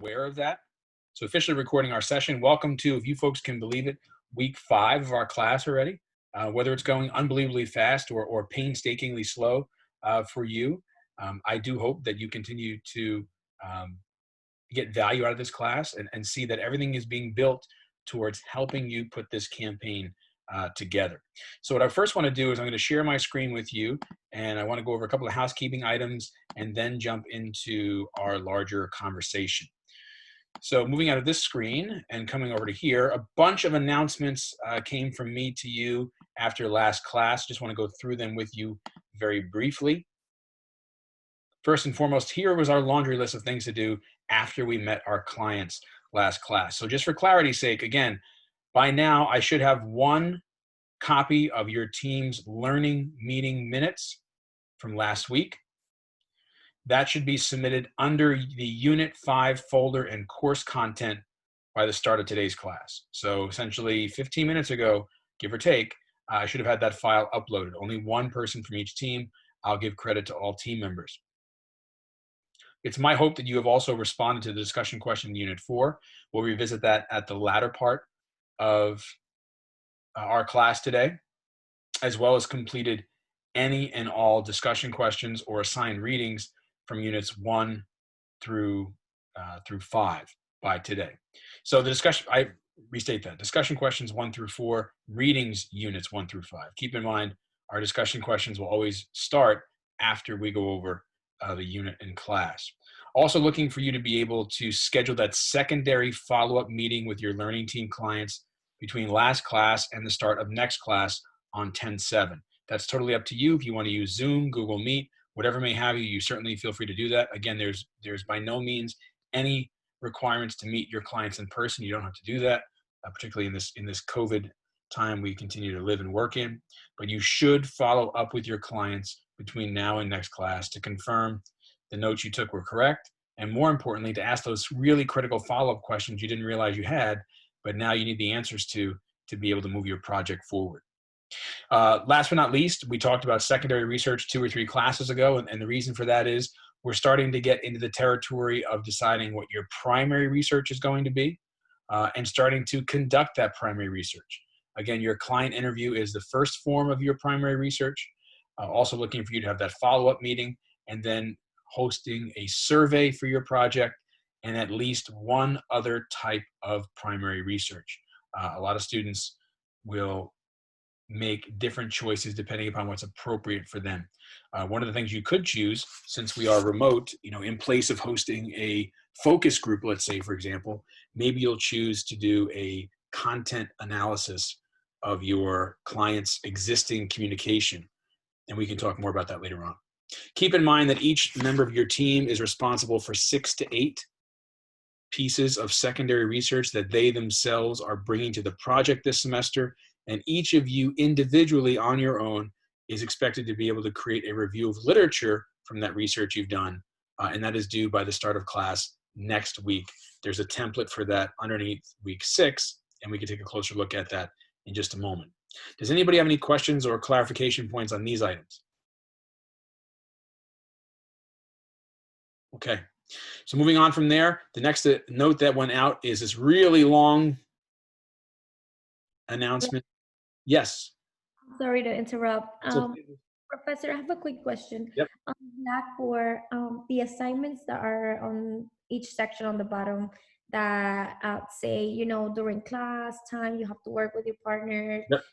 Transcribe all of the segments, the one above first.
aware of that. So officially recording our session. Welcome to, if you folks can believe it, week 5 of our class already. Whether it's going unbelievably fast or painstakingly slow for you, I do hope that you continue to get value out of this class and see that everything is being built towards helping you put this campaign together. So what I first want to do is I'm going to share my screen with you, and I want to go over a couple of housekeeping items and then jump into our larger conversation. So moving out of this screen and coming over to here, a bunch of announcements came from me to you after last class. Just want to go through them with you very briefly. First and foremost, here was our laundry list of things to do after we met our clients last class. So just for clarity's sake, again, by now I should have one copy of your team's learning meeting minutes from last week. That should be submitted under the Unit 5 folder and course content by the start of today's class. So essentially 15 minutes ago, give or take, I should have had that file uploaded. Only one person from each team. I'll give credit to all team members. It's my hope that you have also responded to the discussion question in Unit 4. We'll revisit that at the latter part of our class today, as well as completed any and all discussion questions or assigned readings from Units 1 through 5 by today. So the discussion, I restate that, discussion questions 1 through 4, readings Units 1 through 5. Keep in mind, our discussion questions will always start after we go over the unit in class. Also looking for you to be able to schedule that secondary follow-up meeting with your learning team clients between last class and the start of next class on 10/7. That's totally up to you. If you want to use Zoom, Google Meet, whatever may have you, you certainly feel free to do that. Again, there's by no means any requirements to meet your clients in person. You don't have to do that, particularly in this COVID time we continue to live and work in. But you should follow up with your clients between now and next class to confirm the notes you took were correct, and more importantly, to ask those really critical follow-up questions you didn't realize you had, but now you need the answers to be able to move your project forward. Last but not least, we talked about secondary research 2 or 3 classes ago, and the reason for that is we're starting to get into the territory of deciding what your primary research is going to be and starting to conduct that primary research. Again, your client interview is the first form of your primary research. Also looking for you to have that follow-up meeting and then hosting a survey for your project and at least one other type of primary research. A lot of students will make different choices depending upon what's appropriate for them. One of the things you could choose, since we are remote, in place of hosting a focus group, let's say, for example, maybe you'll choose to do a content analysis of your client's existing communication. And we can talk more about that later on. Keep in mind that each member of your team is responsible for 6 to 8 pieces of secondary research that they themselves are bringing to the project this semester. And each of you individually on your own is expected to be able to create a review of literature from that research you've done. And that is due by the start of class next week. There's a template for that underneath week 6, and we can take a closer look at that in just a moment. Does anybody have any questions or clarification points on these items? Okay, so moving on from there, the next note that went out is this really long announcement. Yes. Sorry to interrupt. Professor, I have a quick question. Yep. On Blackboard, the assignments that are on each section on the bottom that say, during class time, you have to work with your partner, Yep.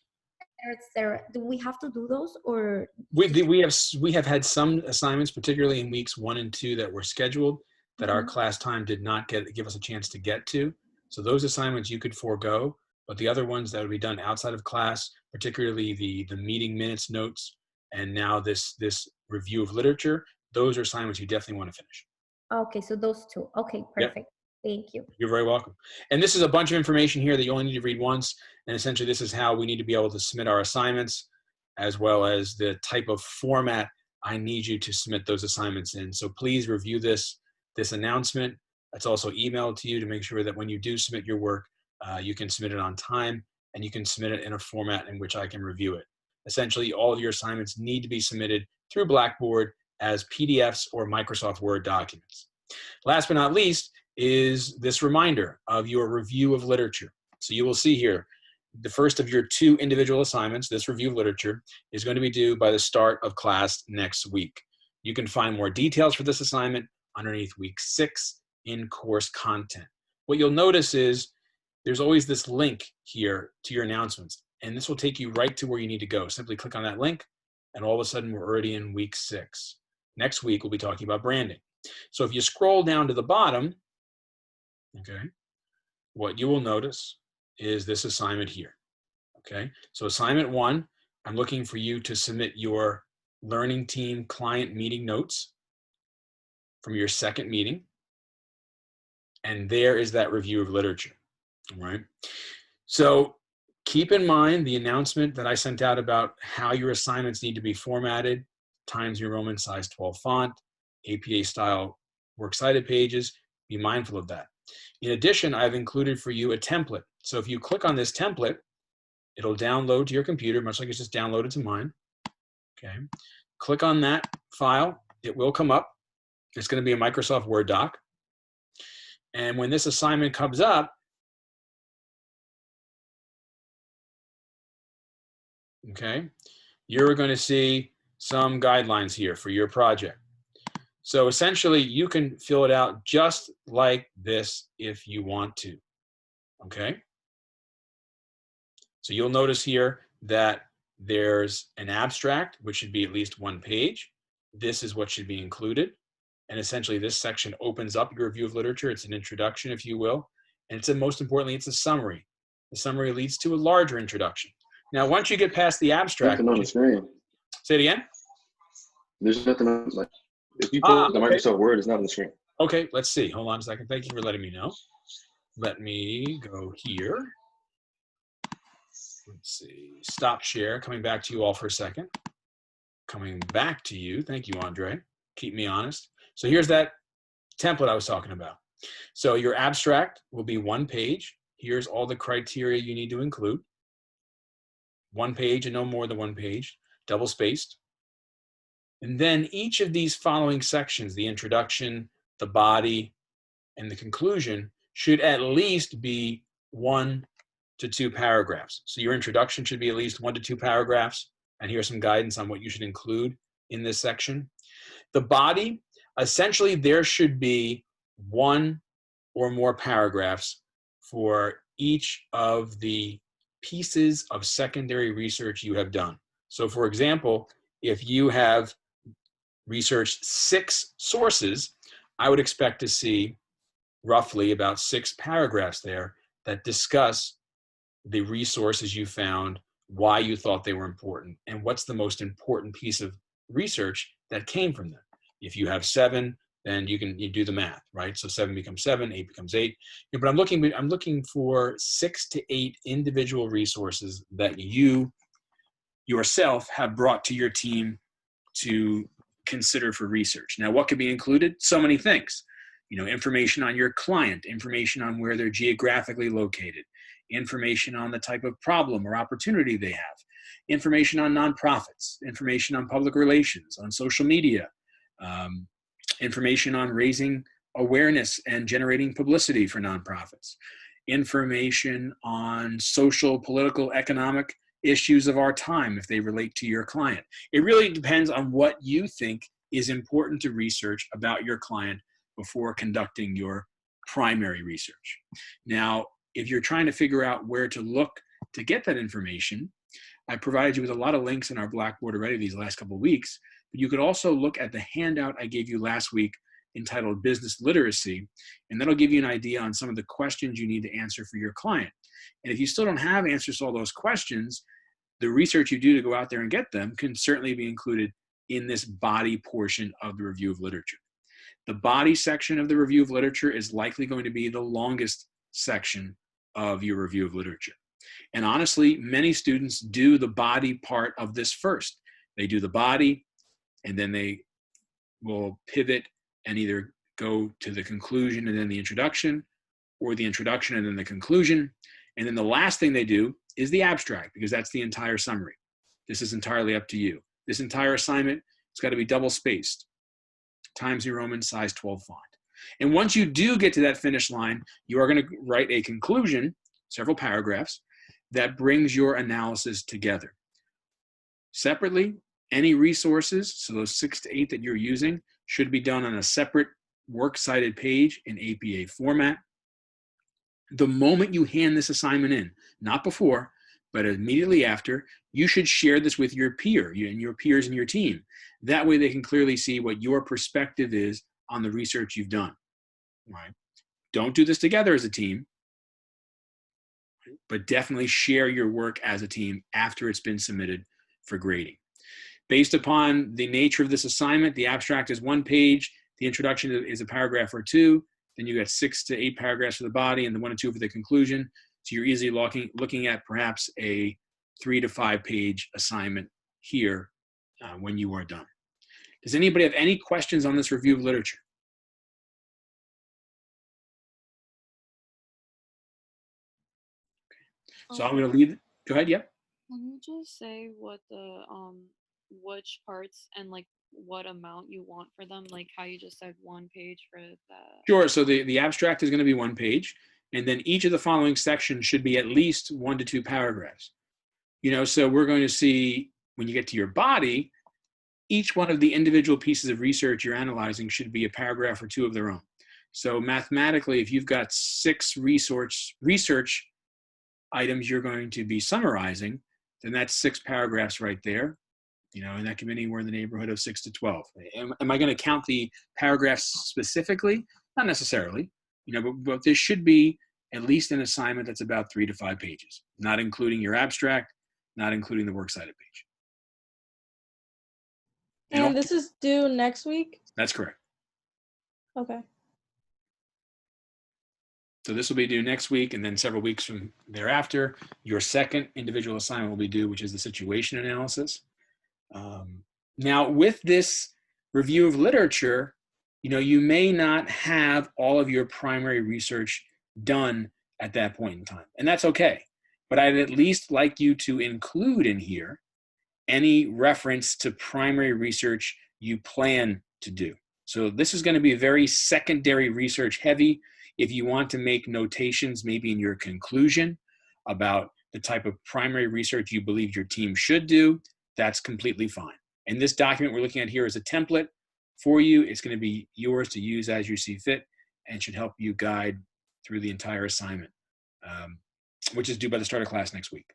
etc. Do we have to do those, or we have had some assignments, particularly in weeks 1 and 2, that were scheduled that our class time did not give us a chance to get to. So those assignments you could forego, but the other ones that would be done outside of class, particularly the meeting minutes notes, and now this review of literature, those are assignments you definitely want to finish. Okay, so those 2. Okay, perfect. Yep. Thank you. You're very welcome. And this is a bunch of information here that you only need to read once. And essentially, this is how we need to be able to submit our assignments, as well as the type of format I need you to submit those assignments in. So please review this announcement. It's also emailed to you to make sure that when you do submit your work, you can submit it on time and you can submit it in a format in which I can review it. Essentially, all of your assignments need to be submitted through Blackboard as PDFs or Microsoft Word documents. Last but not least, is this reminder of your review of literature. So you will see here, the first of your 2 individual assignments, this review of literature, is going to be due by the start of class next week. You can find more details for this assignment underneath week 6 in course content. What you'll notice is there's always this link here to your announcements, and this will take you right to where you need to go. Simply click on that link, and all of a sudden we're already in week 6. Next week, we'll be talking about branding. So if you scroll down to the bottom, okay, what you will notice is this assignment here, okay? So assignment 1, I'm looking for you to submit your learning team client meeting notes from your second meeting. And there is that review of literature, all right? So keep in mind the announcement that I sent out about how your assignments need to be formatted, Times New Roman size 12 font, APA style works cited pages. Be mindful of that. In addition, I've included for you a template. So if you click on this template, it'll download to your computer, much like it's just downloaded to mine. Okay. Click on that file. It will come up. It's going to be a Microsoft Word doc. And when this assignment comes up, okay, you're going to see some guidelines here for your project. So essentially, you can fill it out just like this if you want to, okay? So you'll notice here that there's an abstract, which should be at least 1 page. This is what should be included. And essentially, this section opens up your review of literature. It's an introduction, if you will. And most importantly, it's a summary. The summary leads to a larger introduction. Now, once you get past the abstract, nothing on the screen. Say it again. There's nothing on, like, if you pull the okay. Microsoft Word, it's not on the screen. Okay, let's see. Hold on a second. Thank you for letting me know. Let me go here. Let's see. Stop share. Coming back to you all for a second. Coming back to you. Thank you, Andre. Keep me honest. So here's that template I was talking about. So your abstract will be 1 page. Here's all the criteria you need to include. 1 page and no more than 1 page, double spaced. And then each of these following sections, the introduction, the body, and the conclusion, should at least be 1 to 2 paragraphs. So your introduction should be at least 1 to 2 paragraphs. And here's some guidance on what you should include in this section. The body, essentially there should be 1 or more paragraphs for each of the pieces of secondary research you have done. So for example, if you have researched 6 sources, I would expect to see roughly about 6 paragraphs there that discuss the resources you found, why you thought they were important, and what's the most important piece of research that came from them. If you have 7, then you do the math, right? So 7 becomes 7, 8 becomes 8. But I'm looking for 6 to 8 individual resources that you yourself have brought to your team to consider for research. Now, what could be included? So many things. Information on your client, information on where they're geographically located, information on the type of problem or opportunity they have, information on nonprofits, information on public relations, on social media, information on raising awareness and generating publicity for nonprofits, information on social, political, economic issues of our time if they relate to your client. It really depends on what you think is important to research about your client before conducting your primary research. Now, if you're trying to figure out where to look to get that information, I provided you with a lot of links in our Blackboard already these last couple of weeks, but you could also look at the handout I gave you last week entitled Business Literacy, and that'll give you an idea on some of the questions you need to answer for your client. And if you still don't have answers to all those questions, the research you do to go out there and get them can certainly be included in this body portion of the review of literature. The body section of the review of literature is likely going to be the longest section of your review of literature. And honestly, many students do the body part of this first. They do the body, and then they will pivot and either go to the conclusion and then the introduction, or the introduction and then the conclusion. And then the last thing they do is the abstract, because that's the entire summary. This is entirely up to you. This entire assignment, it's got to be double spaced, Times New Roman size 12 font. And once you do get to that finish line, you are going to write a conclusion, several paragraphs, that brings your analysis together. Separately, any resources, so those 6 to 8 that you're using, should be done on a separate works cited page in APA format. The moment you hand this assignment in, not before, but immediately after, you should share this with your your peers in your team. That way they can clearly see what your perspective is on the research you've done. Right? Don't do this together as a team, but definitely share your work as a team after it's been submitted for grading. Based upon the nature of this assignment, the abstract is 1 page, the introduction is a paragraph or 2, then you got 6 to 8 paragraphs for the body and the 1 and 2 for the conclusion. So you're easily looking at perhaps a 3 to 5 page assignment here when you are done. Does anybody have any questions on this review of literature? So I'm going to leave. Go ahead. Yep. Can you just say what the which parts and like what amount you want for them? Like how you just said 1 page for that. Sure. So the abstract is going to be 1 page, and then each of the following sections should be at least 1 to 2 paragraphs. So we're going to see when you get to your body, each one of the individual pieces of research you're analyzing should be a paragraph or 2 of their own. So mathematically, if you've got 6 research items you're going to be summarizing, then that's 6 paragraphs right there. And that can be anywhere in the neighborhood of 6 to 12. Am I going to count the paragraphs specifically? Not necessarily, but this should be at least an assignment that's about 3 to 5 pages, not including your abstract, not including the works cited page. And this is due next week? That's correct. Okay. So this will be due next week, and then several weeks from thereafter, your second individual assignment will be due, which is the situation analysis. Now, with this review of literature, you may not have all of your primary research done at that point in time, and that's okay. But I'd at least like you to include in here any reference to primary research you plan to do. So this is going to be very secondary research heavy. If you want to make notations maybe in your conclusion about the type of primary research you believe your team should do, that's completely fine. And this document we're looking at here is a template for you. It's going to be yours to use as you see fit and should help you guide through the entire assignment, which is due by the start of class next week.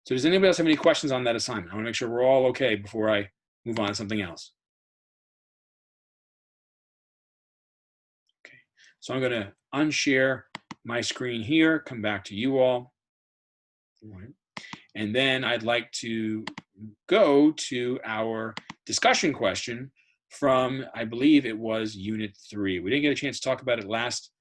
So does anybody else have any questions on that assignment? I want to make sure we're all okay before I move on to something else. Okay, so I'm going to unshare my screen here, come back to you all. All right. And then I'd like to go to our discussion question from, I believe it was Unit 3. We didn't get a chance to talk about it last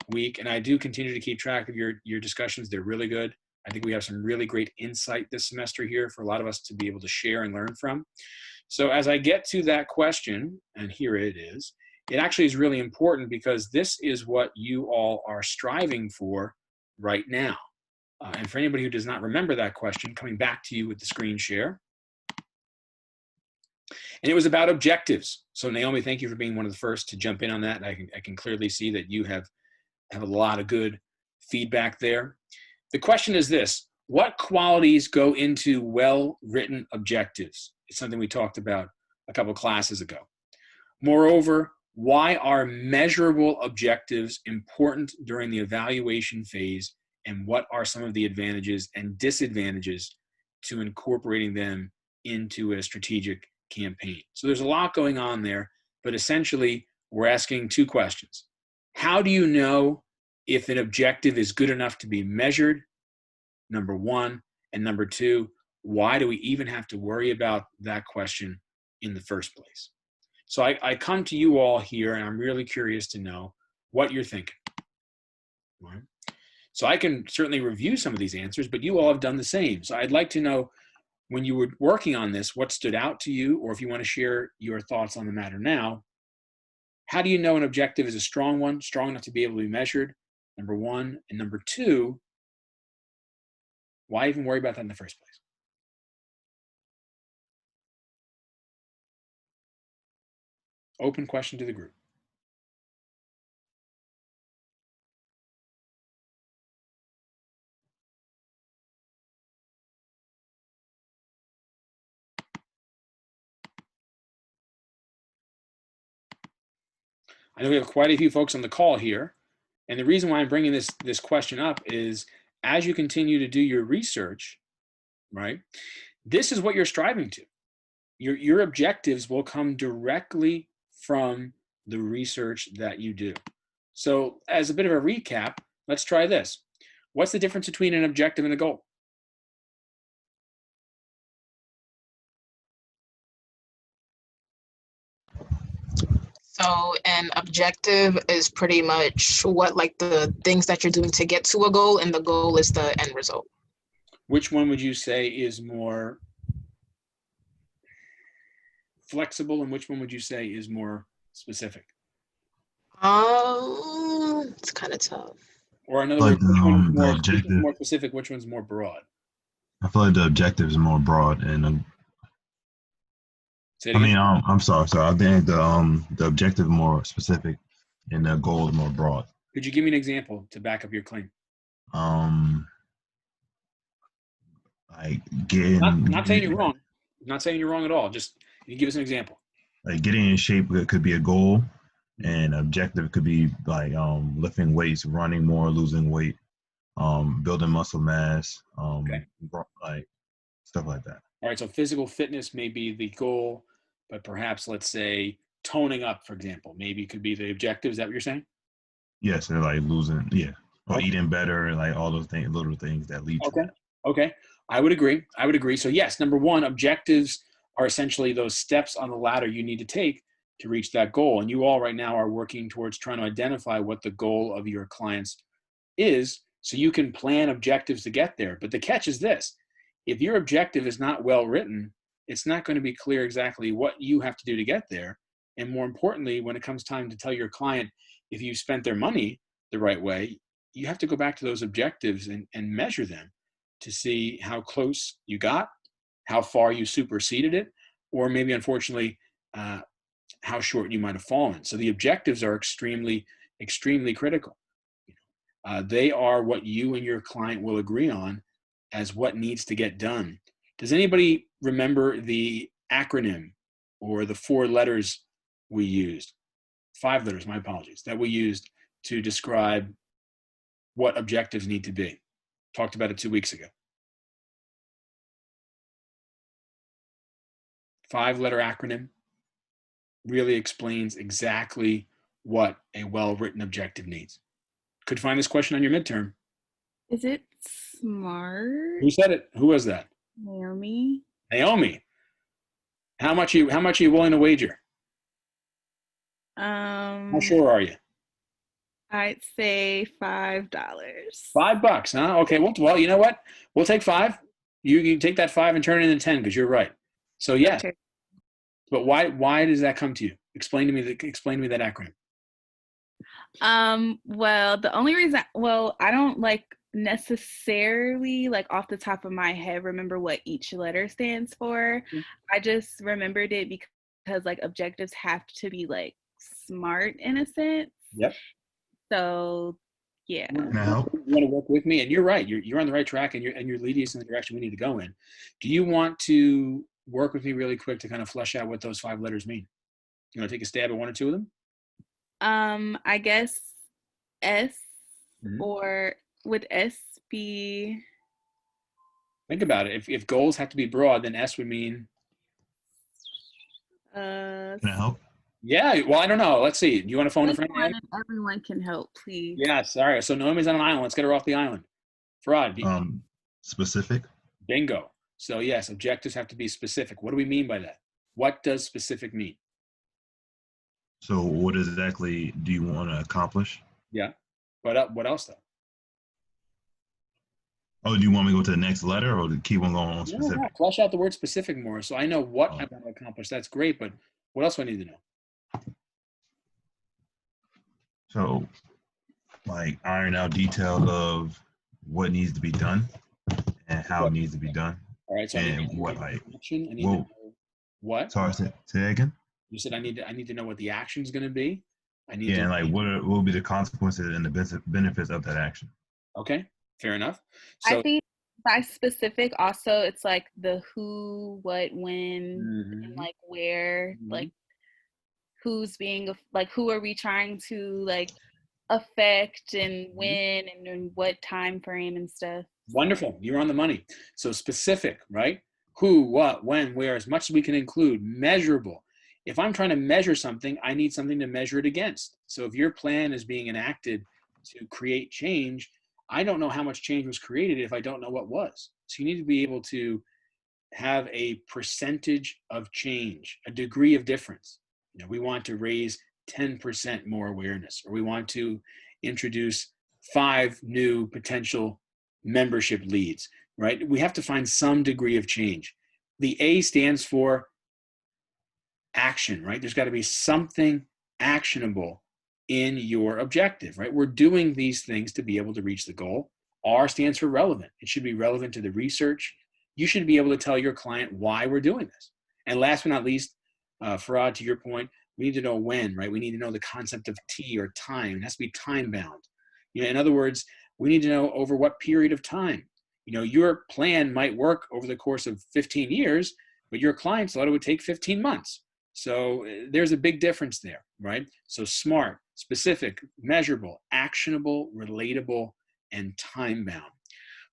week, and I do continue to keep track of your discussions. They're really good. I think we have some really great insight this semester here for a lot of us to be able to share and learn from. So as I get to that question, and here it is, it actually is really important because this is what you all are striving for right now. And for anybody who does not remember that question, coming back to you with the screen share. And it was about objectives. So Naomi, thank you for being one of the first to jump in on that. I can clearly see that you have a lot of good feedback there. The question is this: what qualities go into well-written objectives? It's something we talked about a couple classes ago. Moreover, why are measurable objectives important during the evaluation phase, and what are some of the advantages and disadvantages to incorporating them into a strategic campaign? So there's a lot going on there, but essentially we're asking 2 questions. How do you know if an objective is good enough to be measured? Number 1. And number 2, why do we even have to worry about that question in the first place? So I come to you all here, and I'm really curious to know what you're thinking. All right. So I can certainly review some of these answers, but you all have done the same. So I'd like to know, when you were working on this, what stood out to you, or if you want to share your thoughts on the matter now. How do you know an objective is a strong one, strong enough to be able to be measured? Number 1. And number 2, why even worry about that in the first place? Open question to the group. I know we have quite a few folks on the call here. And the reason why I'm bringing this question up is as you continue to do your research, right, this is what you're striving to. Your objectives will come directly from the research that you do. So as a bit of a recap, let's try this. What's the difference between an objective and a goal? So an objective is pretty much what like the things that you're doing to get to a goal, and the goal is the end result. Which one would you say is more flexible and which one would you say is more specific? It's kind of tough. Or in other Like words, which one's the more, objective. more specific, which one's more broad? I feel like the objective is more broad, and Say it I mean, again. I'm sorry. So I think the objective is more specific, and the goal is more broad. Could you give me an example to back up your claim? Like getting Not saying you're wrong. Not saying you're wrong at all. Just you give us an example. like getting in shape could be a goal, and objective could be like lifting weights, running more, losing weight, building muscle mass, Okay. like stuff like that. All right, so physical fitness may be the goal, but perhaps let's say toning up, for example, maybe could be the objective. Is that what you're saying? Yes, they're like losing, yeah, or Okay. eating better, like all those things, little things that lead to Okay. that. Okay. I would agree. So yes, number one, objectives are essentially those steps on the ladder you need to take to reach that goal. And you all right now are working towards trying to identify what the goal of your clients is so you can plan objectives to get there. But the catch is this. If your objective is not well written, it's not going to be clear exactly what you have to do to get there. And more importantly, when it comes time to tell your client if you spent their money the right way, you have to go back to those objectives and measure them to see how close you got, how far you superseded it, or maybe unfortunately, how short you might have fallen. So the objectives are extremely, extremely critical. They are what you and your client will agree on as what needs to get done. Does anybody remember the acronym or the 4 letters we used? 5 letters, my apologies, that we used to describe what objectives need to be? Talked about it 2 weeks ago. 5-letter acronym really explains exactly what a well-written objective needs. Could find this question on your midterm. Is it SMART? Who said it? Who was that? Naomi. Naomi. How much are you willing to wager? How sure are you? I'd say $5. $5, huh? Okay. Well, you know what? We'll take 5. You take that 5 and turn it into 10 because you're right. So yes. Okay. But why does that come to you? Explain to me that acronym. Well, the only reason, I don't like necessarily like off the top of my head remember what each letter stands for. Mm-hmm. I just remembered it because like objectives have to be like smart in a sense. Yep. So yeah. Now, You want to work with me, and you're right. You're on the right track, and you're leading us in the direction we need to go in. Do you want to work with me really quick to kind of flesh out what those 5 letters mean? You want to take a stab at 1 or 2 of them? I guess S, Mhm. or would S be? Think about it. If goals have to be broad, then S would mean. can I help? Yeah. Well, I don't know. Let's see. Do you want to phone a friend? Everyone can help, please. Yes. All right. So Naomi's on an island. Let's get her off the island. Fraud. Specific. Bingo. So yes, objectives have to be specific. What do we mean by that? What does specific mean? So what exactly do you want to accomplish? Yeah. What else though? Oh, do you want me to go to the next letter, or to keep on going on specific? Yeah, flesh out the word specific more so I know what Oh. I want to accomplish. That's great, but what else do I need to know? So, like iron out details of what needs to be done and how it needs to be done. All right, so I need And to what, know like, action. I need to whoa. know what? Sorry, say that again. You said I need to know what the action is going to be. I need Yeah, to and like what will be the consequences and the benefits of that action? Okay, fair enough. So I think by specific also it's like the who, what, when, Mhm. and like where, Mhm. like who's being like, who are we trying to like affect and when and in what time frame and stuff. Wonderful. You're on the money. So specific, right? Who, what, when, where, as much as we can include. Measurable. If I'm trying to measure something, I need something to measure it against. So if your plan is being enacted to create change, I don't know how much change was created if I don't know what was. So you need to be able to have a percentage of change, a degree of difference. You know, we want to raise 10% more awareness, or we want to introduce 5 new potential membership leads, right? We have to find some degree of change. The A stands for action, right? There's got to be something actionable in your objective, right? We're doing these things to be able to reach the goal. R stands for relevant. It should be relevant to the research. You should be able to tell your client why we're doing this. And last but not least, Farad, to your point, we need to know when, right? We need to know the concept of T, or time. It has to be time bound. You know, in other words, we need to know over what period of time. You know, your plan might work over the course of 15 years, but your clients thought it would take 15 months. So there's a big difference there, right? So SMART, specific, measurable, actionable, relatable, and time bound.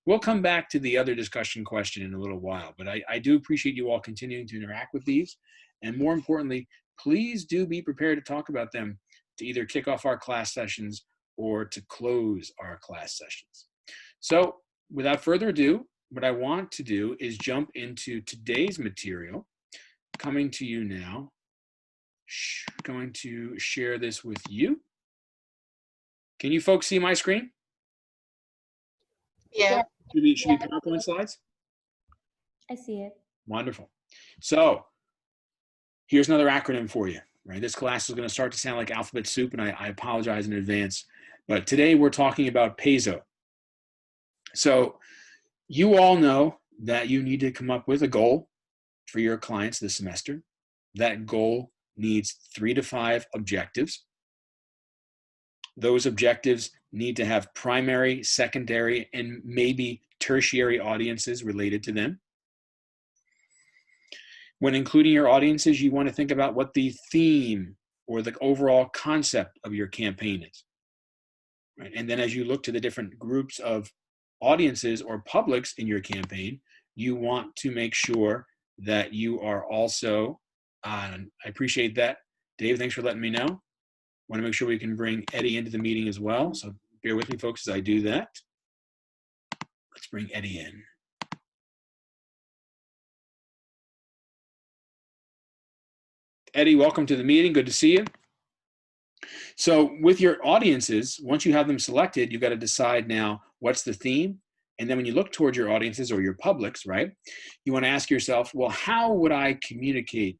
We'll come back to the other discussion question in a little while, but I do appreciate you all continuing to interact with these. And more importantly, please do be prepared to talk about them to either kick off our class sessions or to close our class sessions. So without further ado, what I want to do is jump into today's material. Coming to you now, going to share this with you. Can you folks see my screen? Yeah. Should be PowerPoint slides? I see it. Wonderful. So here's another acronym for you, right? This class is going to start to sound like alphabet soup, and I apologize in advance. But today we're talking about PASO. So you all know that you need to come up with a goal for your clients this semester. That goal needs 3 to 5 objectives. Those objectives need to have primary, secondary, and maybe tertiary audiences related to them. When including your audiences, you want to think about what the theme or the overall concept of your campaign is. Right? And then as you look to the different groups of audiences or publics in your campaign, you want to make sure that you are also, I appreciate that. Dave, thanks for letting me know. Want to make sure we can bring Eddie into the meeting as well. So bear with me, folks, as I do that. Let's bring Eddie in. Eddie, welcome to the meeting. Good to see you. So with your audiences, once you have them selected, you've got to decide now what's the theme. And then when you look towards your audiences or your publics, right, you want to ask yourself, well, how would I communicate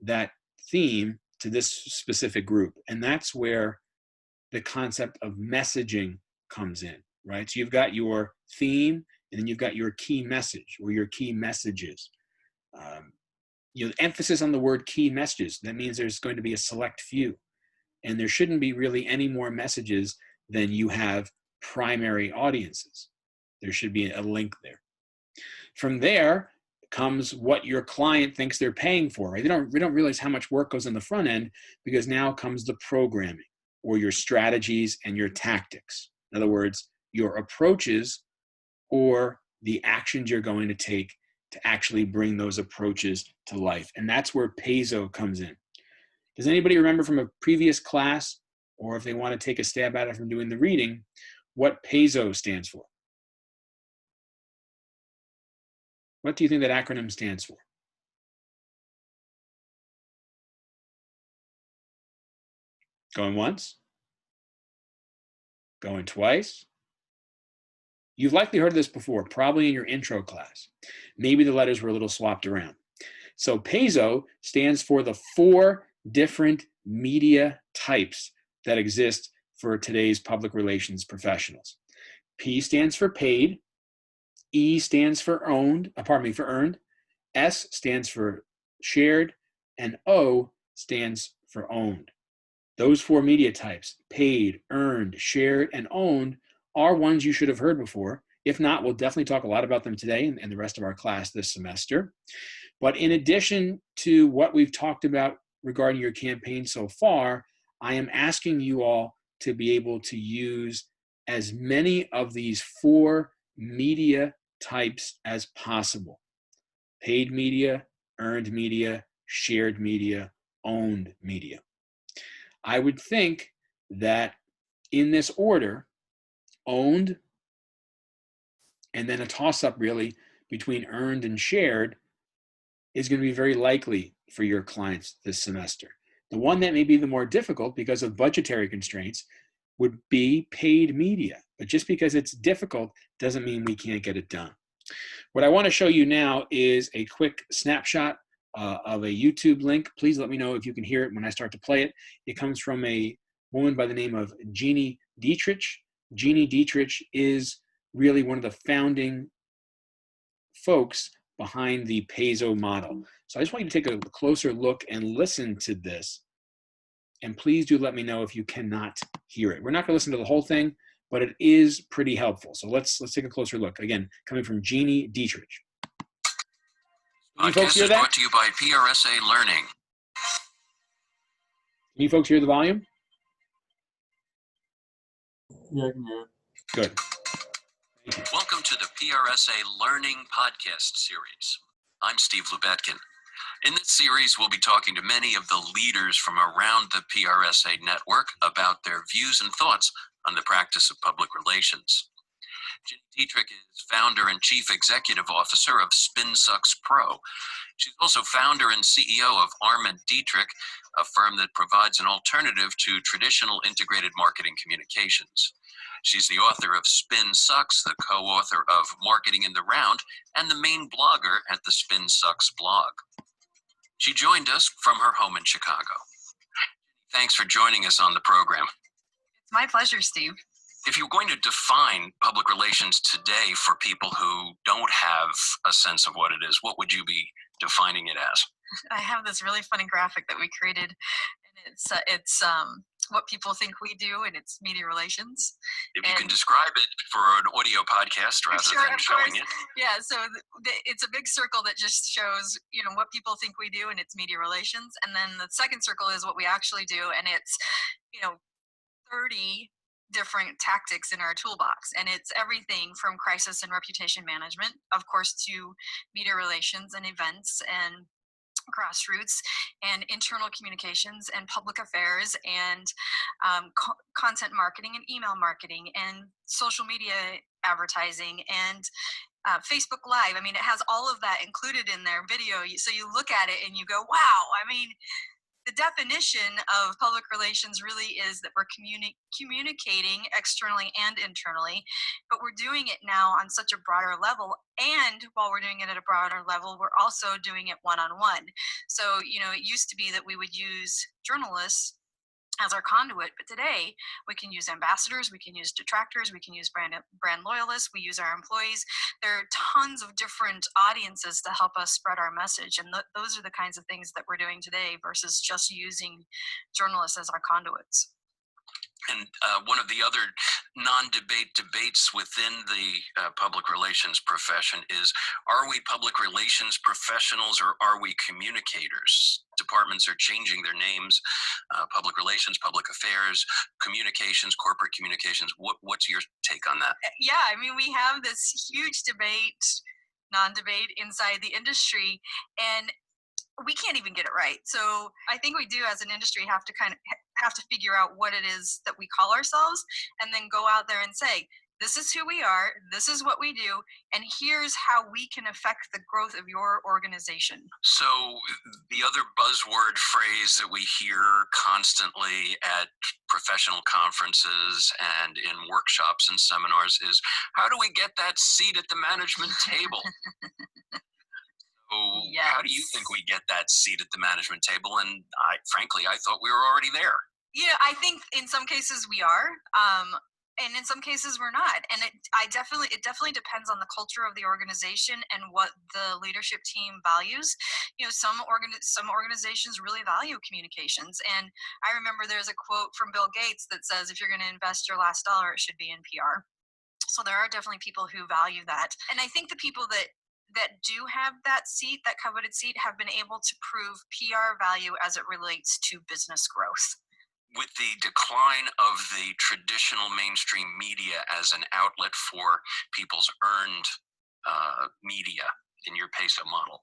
that theme to this specific group? And that's where the concept of messaging comes in, right? So you've got your theme, and then you've got your key message or your key messages. You know, emphasis on the word key messages. That means there's going to be a select few. And there shouldn't be really any more messages than you have primary audiences. There should be a link there. From there comes what your client thinks they're paying for, right? They don't realize how much work goes on the front end, because now comes the programming or your strategies and your tactics. In other words, your approaches or the actions you're going to take to actually bring those approaches to life. And that's where PASO comes in. Does anybody remember from a previous class, or if they want to take a stab at it from doing the reading, what PASO stands for? What do you think that acronym stands for? Going once? Going twice? You've likely heard this before, probably in your intro class. Maybe the letters were a little swapped around. So PASO stands for the 4 different media types that exist for today's public relations professionals. P stands for paid. E stands for earned. S stands for shared, and O stands for owned. Those 4 media types, paid, earned, shared, and owned, are ones you should have heard before. If not, we'll definitely talk a lot about them today and the rest of our class this semester. But in addition to what we've talked about regarding your campaign so far, I am asking you all to be able to use as many of these 4 media types as possible: paid media, earned media, shared media, owned media. I would think that in this order, owned, and then a toss-up really between earned and shared, is going to be very likely for your clients this semester. The one that may be the more difficult because of budgetary constraints would be paid media. But just because it's difficult doesn't mean we can't get it done. What I want to show you now is a quick snapshot of a YouTube link. Please let me know if you can hear it when I start to play it. It comes from a woman by the name of Jeannie Dietrich. Jeannie Dietrich is really one of the founding folks behind the Peso model. So I just want you to take a closer look and listen to this. And please do let me know if you cannot hear it. We're not going to listen to the whole thing, but it is pretty helpful. So let's take a closer look. Again, coming from Jeannie Dietrich. Can you folks hear that? Brought to you by PRSA Learning. Can you folks hear the volume? Yeah, I can hear it. Good. Welcome to the PRSA Learning Podcast Series. I'm Steve Lubetkin. In this series, we'll be talking to many of the leaders from around the PRSA network about their views and thoughts on the practice of public relations. Jenny Dietrich is founder and chief executive officer of SpinSucks Pro. She's also founder and CEO of Arm & Dietrich, a firm that provides an alternative to traditional integrated marketing communications. She's the author of SpinSucks, the co-author of Marketing in the Round, and the main blogger at the SpinSucks blog. She joined us from her home in Chicago. Thanks for joining us on the program. It's my pleasure, Steve. If you're going to define public relations today for people who don't have a sense of what it is, what would you be defining it as? I have this really funny graphic that we created, and it's what people think we do, and it's media relations. If you can describe it for an audio podcast rather than showing it. Yeah, so it's a big circle that just shows, what people think we do, and it's media relations. And then the second circle is what we actually do, and it's, 30 different tactics in our toolbox. And it's everything from crisis and reputation management, of course, to media relations and events and grassroots and internal communications and public affairs and content marketing and email marketing and social media advertising and Facebook Live. I mean, it has all of that included in their video. So you look at it and you go, wow, I mean, the definition of public relations really is that we're communicating externally and internally, but we're doing it now on such a broader level. And while we're doing it at a broader level, we're also doing it one-on-one. So, it used to be that we would use journalists as our conduit, but today we can use ambassadors, we can use detractors, we can use brand loyalists, we use our employees. There are tons of different audiences to help us spread our message, and those are the kinds of things that we're doing today versus just using journalists as our conduits. And one of the other non-debate debates within the public relations profession is, are we public relations professionals or are we communicators? Departments are changing their names, public relations, public affairs, communications, corporate communications. What's your take on that? Yeah, I mean, we have this huge debate, non-debate inside the industry, and we can't even get it right. So I think we do as an industry have to figure out what it is that we call ourselves and then go out there and say, this is who we are, this is what we do, and here's how we can affect the growth of your organization. So the other buzzword phrase that we hear constantly at professional conferences and in workshops and seminars is, how do we get that seat at the management table? Yes. How do you think we get that seat at the management table? And frankly, I thought we were already there. Yeah, I think in some cases we are, and in some cases we're not. And it definitely depends on the culture of the organization and what the leadership team values. Some organizations really value communications, and I remember there's a quote from Bill Gates that says, "If you're going to invest your last dollar, it should be in PR." So there are definitely people who value that, and I think the people that that do have that seat, that coveted seat, have been able to prove PR value as it relates to business growth. With the decline of the traditional mainstream media as an outlet for people's earned media in your PESO model,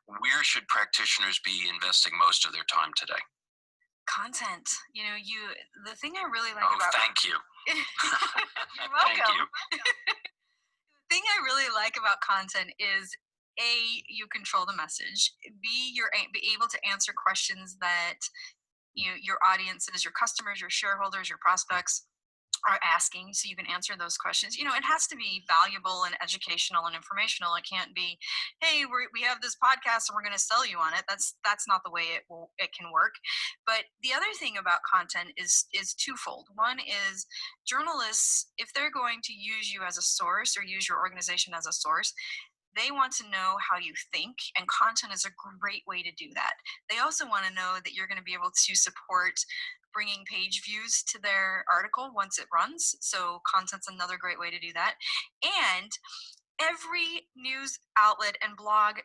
where should practitioners be investing most of their time today? Content. The thing I really like about thank you. You're Thank welcome. you. The thing I really like about content is A, you control the message. B, you're be able to answer questions that your audiences, your customers, your shareholders, your prospects are asking, so you can answer those questions. It has to be valuable and educational and informational. It can't be, hey, we have this podcast and we're going to sell you on it. That's not the way it can work. But the other thing about content is twofold. One is journalists, if they're going to use you as a source or use your organization as a source, they want to know how you think, and content is a great way to do that. They also want to know that you're going to be able to support bringing page views to their article once it runs. So content's another great way to do that. And every news outlet and blog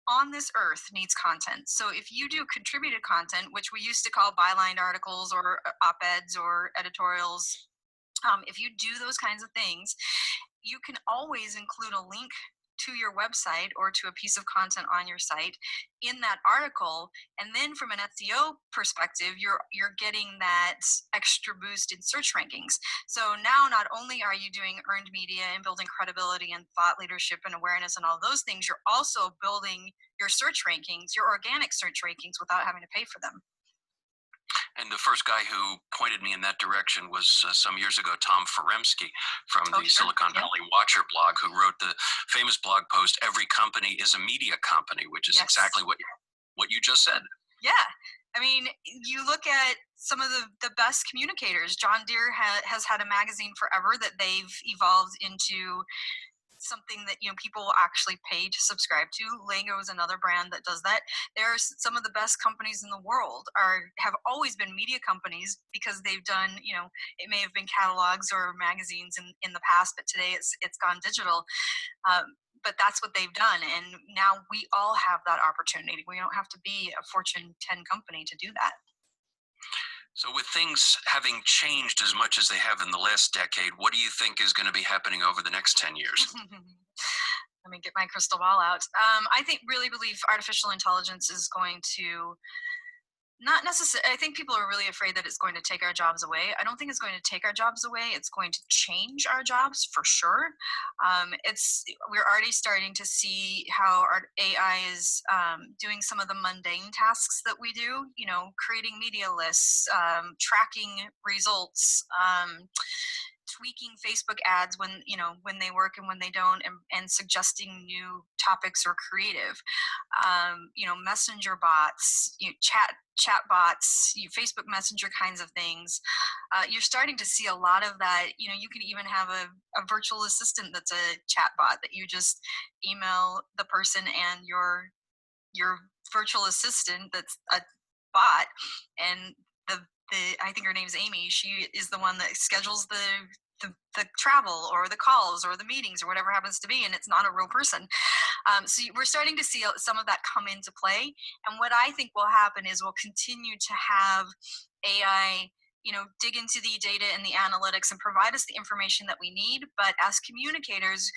on this earth needs content. So if you do contributed content, which we used to call byline articles or op-eds or editorials, if you do those kinds of things, you can always include a link to your website or to a piece of content on your site in that article. And then from an SEO perspective, you're getting that extra boost in search rankings. So now not only are you doing earned media and building credibility and thought leadership and awareness and all those things, you're also building your search rankings, your organic search rankings, without having to pay for them. And the first guy who pointed me in that direction was some years ago, Tom Feremsky from the Silicon Valley Watcher blog, who wrote the famous blog post, "Every company is a media company," which is exactly what you just said. Yeah. I mean, you look at some of the best communicators. John Deere has had a magazine forever that they've evolved into something that people will actually pay to subscribe to. Lego is another brand that does that. There's some of the best companies in the world have always been media companies, because they've done, it may have been catalogs or magazines in the past, but today it's gone digital. But that's what they've done, and now we all have that opportunity. We don't have to be a Fortune 10 company to do that. So with things having changed as much as they have in the last decade, what do you think is going to be happening over the next 10 years? Let me get my crystal ball out. I really believe artificial intelligence is going to not necessarily, I think people are really afraid that it's going to take our jobs away. I don't think it's going to take our jobs away. It's going to change our jobs for sure. We're already starting to see how our AI is doing some of the mundane tasks that we do, creating media lists, tracking results, tweaking Facebook ads when they work and when they don't, and suggesting new topics or creative, messenger bots, chat bots, Facebook Messenger kinds of things. You're starting to see a lot of that. You can even have a virtual assistant that's a chat bot that you just email the person, and your virtual assistant that's a bot, and I think her name's Amy. She is the one that schedules the travel or the calls or the meetings or whatever happens to be, and it's not a real person. So we're starting to see some of that come into play. And what I think will happen is we'll continue to have AI, dig into the data and the analytics and provide us the information that we need. But as communicators,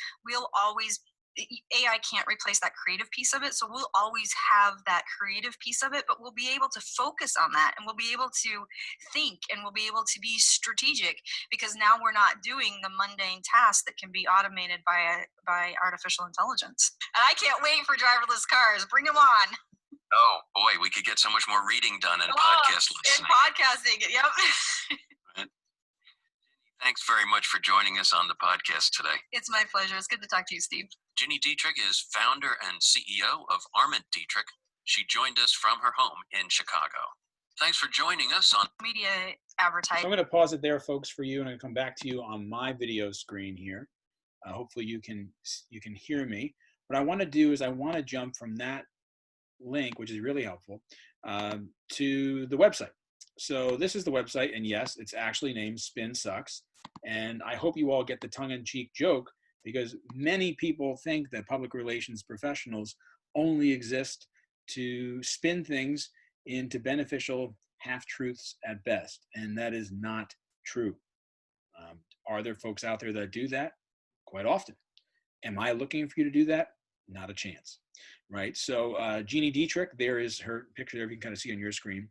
AI can't replace that creative piece of it. So we'll always have that creative piece of it, but we'll be able to focus on that, and we'll be able to think, and we'll be able to be strategic, because now we're not doing the mundane tasks that can be automated by artificial intelligence. And I can't wait for driverless cars. Bring them on. Oh boy, we could get so much more reading done and podcast listening. And podcasting, yep. Thanks very much for joining us on the podcast today. It's my pleasure. It's good to talk to you, Steve. Ginny Dietrich is founder and CEO of Arment Dietrich. She joined us from her home in Chicago. Thanks for joining us on media advertising. So I'm going to pause it there, folks, for you, and I'm going to come back to you on my video screen here. Hopefully you can hear me. What I want to do is I want to jump from that link, which is really helpful, to the website. So this is the website, and yes, it's actually named Spin Sucks. And I hope you all get the tongue-in-cheek joke because many people think that public relations professionals only exist to spin things into beneficial half-truths at best, and that is not true. Are there folks out there that do that? Quite often. Am I looking for you to do that? Not a chance, right? So Jeannie Dietrich, there is her picture there, you can kind of see on your screen.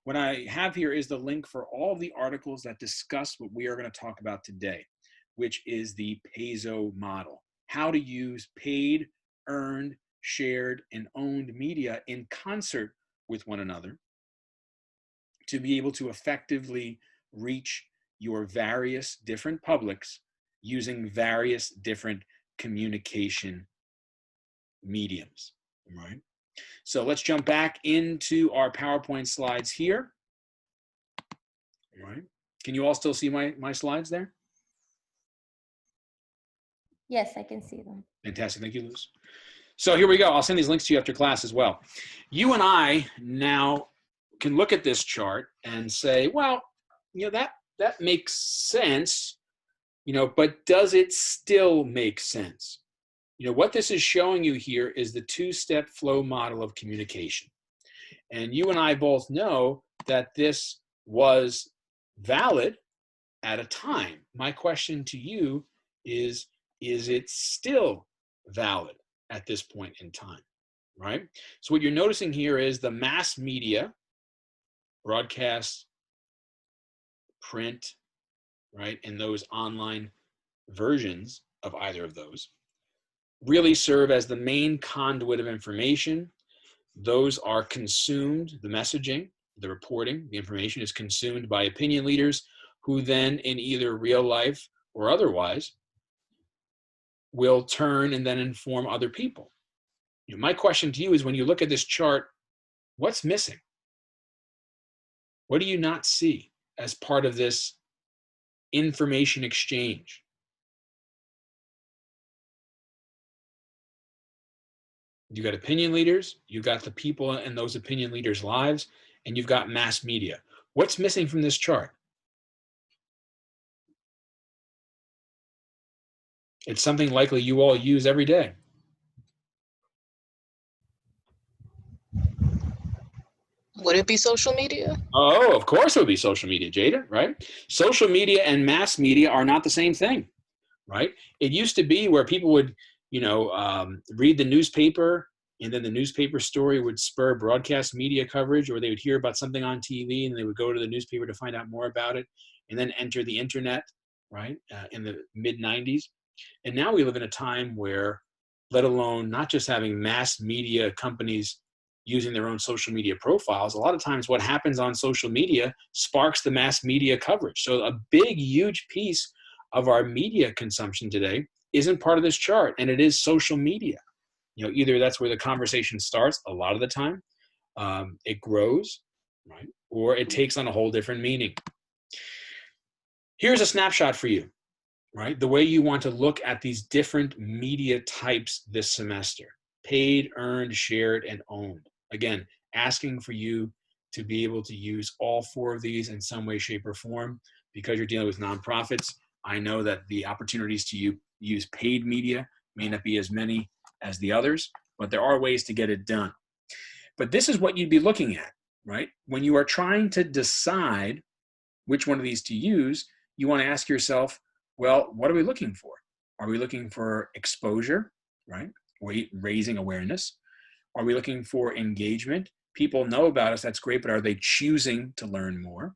What I have here is the link for all the articles that discuss what we are going to talk about today, which is the PASO model. How to use paid, earned, shared, and owned media in concert with one another to be able to effectively reach your various different publics using various different communication mediums, right? So let's jump back into our PowerPoint slides here. All right. Can you all still see my slides there? Yes, I can see them. Fantastic. Thank you, Luz. So here we go. I'll send these links to you after class as well. You and I now can look at this chart and say, well, you know, that makes sense, you know, but does it still make sense? You know, what this is showing you here is the two-step flow model of communication. And you and I both know that this was valid at a time. My question to you is it still valid at this point in time, right? So what you're noticing here is the mass media, broadcast, print, right, and those online versions of either of those really serve as the main conduit of information. Those are consumed, the messaging, the reporting, the information is consumed by opinion leaders who then in either real life or otherwise will turn and then inform other people. You know, my question to you is, when you look at this chart, what's missing? What do you not see as part of this information exchange? You got opinion leaders, you got the people in those opinion leaders' lives, and you've got mass media. What's missing from this chart? It's something likely you all use every day. Would it be social media? Oh, of course it would be social media, Jada, right? Social media and mass media are not the same thing, right? It used to be where people would, you know, read the newspaper, and then the newspaper story would spur broadcast media coverage, or they would hear about something on TV and they would go to the newspaper to find out more about it, and then enter the internet, right, in the mid-90s. And now we live in a time where, let alone not just having mass media companies using their own social media profiles, a lot of times what happens on social media sparks the mass media coverage. So a big, huge piece of our media consumption today isn't part of this chart, and it is social media. You know, either that's where the conversation starts a lot of the time, it grows, right, or it takes on a whole different meaning. Here's a snapshot for you, right? The way you want to look at these different media types this semester: paid, earned, shared, and owned. Again, asking for you to be able to use all four of these in some way, shape, or form. Because you're dealing with nonprofits, I know that the opportunities to use paid media may not be as many as the others, but there are ways to get it done. But this is what you'd be looking at, right? When you are trying to decide which one of these to use, you want to ask yourself, well, what are we looking for? Are we looking for exposure, right? Raising awareness? Are we looking for engagement? People know about us, that's great, but are they choosing to learn more?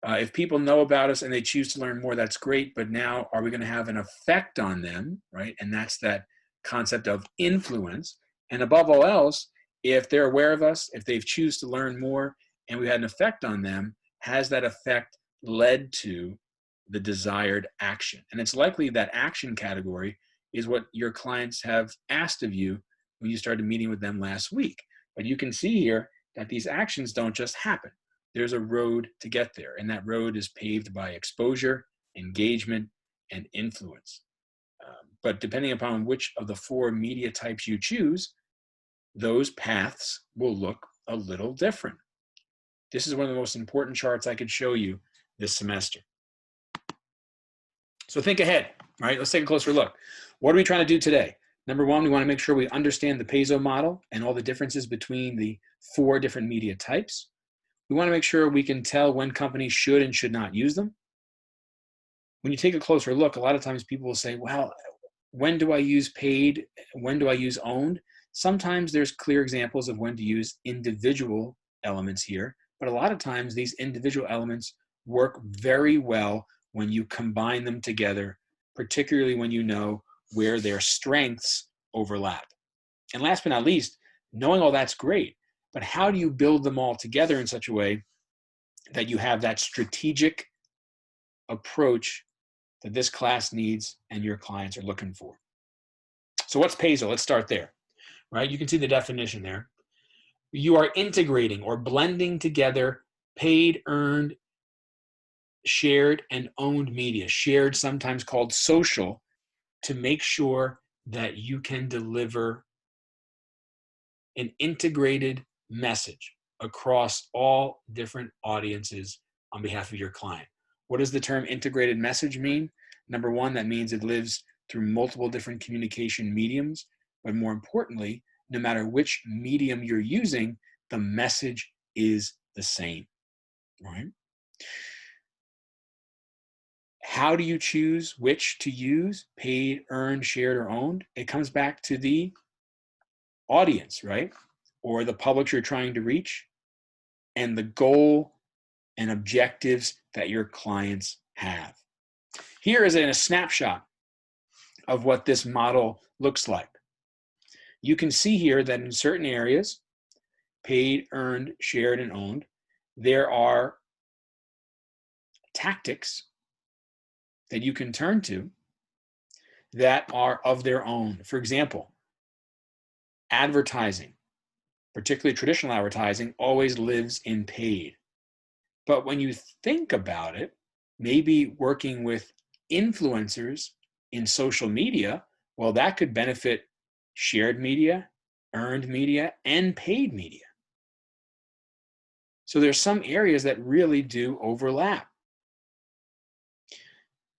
If people know about us and they choose to learn more, that's great, but now are we going to have an effect on them, right? And that's that concept of influence. And above all else, if they're aware of us, if they've choose to learn more and we had an effect on them, has that effect led to the desired action? And it's likely that action category is what your clients have asked of you when you started meeting with them last week. But you can see here that these actions don't just happen. There's a road to get there, and that road is paved by exposure, engagement, and influence. But depending upon which of the four media types you choose, those paths will look a little different. This is one of the most important charts I could show you this semester. So think ahead. All right, let's take a closer look. What are we trying to do today? Number one, we want to make sure we understand the PESO model and all the differences between the 4 different media types. We want to make sure we can tell when companies should and should not use them. When you take a closer look, a lot of times people will say, well, when do I use paid? When do I use owned? Sometimes there's clear examples of when to use individual elements here, but a lot of times these individual elements work very well when you combine them together, particularly when you know where their strengths overlap. And last but not least, knowing all that's great, but how do you build them all together in such a way that you have that strategic approach that this class needs and your clients are looking for? So what's PESO? Let's start there, right? You can see the definition there. You are integrating or blending together paid, earned, shared, and owned media, shared, sometimes called social, to make sure that you can deliver an integrated message across all different audiences on behalf of your client. What does the term integrated message mean? Number one, that means it lives through multiple different communication mediums, but more importantly, no matter which medium you're using, the message is the same, right? How do you choose which to use, paid, earned, shared, or owned? It comes back to the audience, right? Or the public you're trying to reach, and the goal and objectives that your clients have. Here is a snapshot of what this model looks like. You can see here that in certain areas, paid, earned, shared, and owned, there are tactics that you can turn to that are of their own. For example, advertising, particularly traditional advertising, always lives in paid. But when you think about it, maybe working with influencers in social media, well, that could benefit shared media, earned media, and paid media. So there's some areas that really do overlap.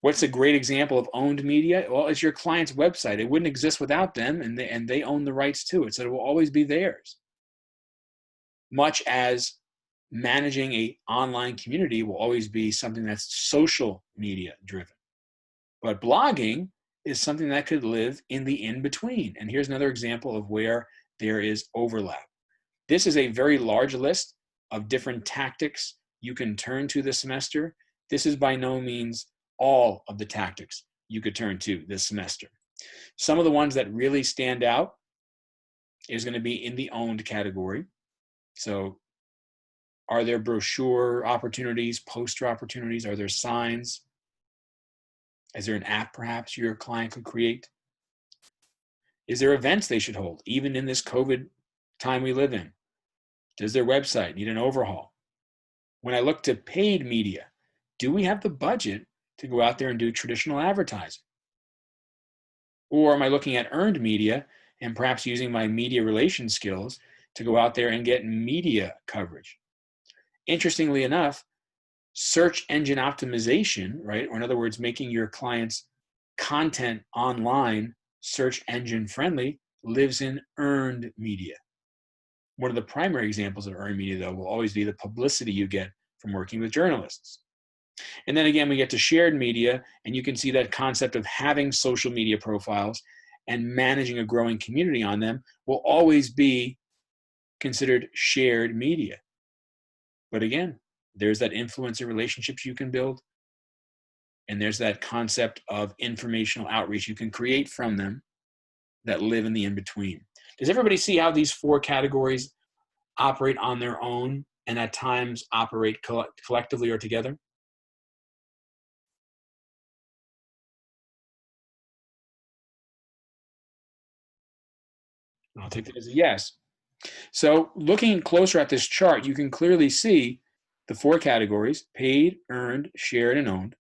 What's a great example of owned media? Well, it's your client's website. It wouldn't exist without them, and they own the rights to it, so it will always be theirs. Much as managing an online community will always be something that's social media driven. But blogging is something that could live in the in-between. And here's another example of where there is overlap. This is a very large list of different tactics you can turn to this semester. This is by no means all of the tactics you could turn to this semester. Some of the ones that really stand out is going to be in the owned category. So are there brochure opportunities, poster opportunities? Are there signs? Is there an app perhaps your client could create? Is there events they should hold, even in this COVID time we live in? Does their website need an overhaul? When I look to paid media, do we have the budget to go out there and do traditional advertising? Or am I looking at earned media and perhaps using my media relations skills to go out there and get media coverage? Interestingly enough, search engine optimization, right? Or in other words, making your clients' content online search engine friendly, lives in earned media. One of the primary examples of earned media, though, will always be the publicity you get from working with journalists. And then again, we get to shared media, and you can see that concept of having social media profiles and managing a growing community on them will always be considered shared media. But again, there's that influencer relationships you can build, and there's that concept of informational outreach you can create from them that live in the in-between. Does everybody see how these 4 categories operate on their own and at times operate collectively or together? I'll take that as a yes. So looking closer at this chart, you can clearly see the 4 categories, paid, earned, shared, and owned,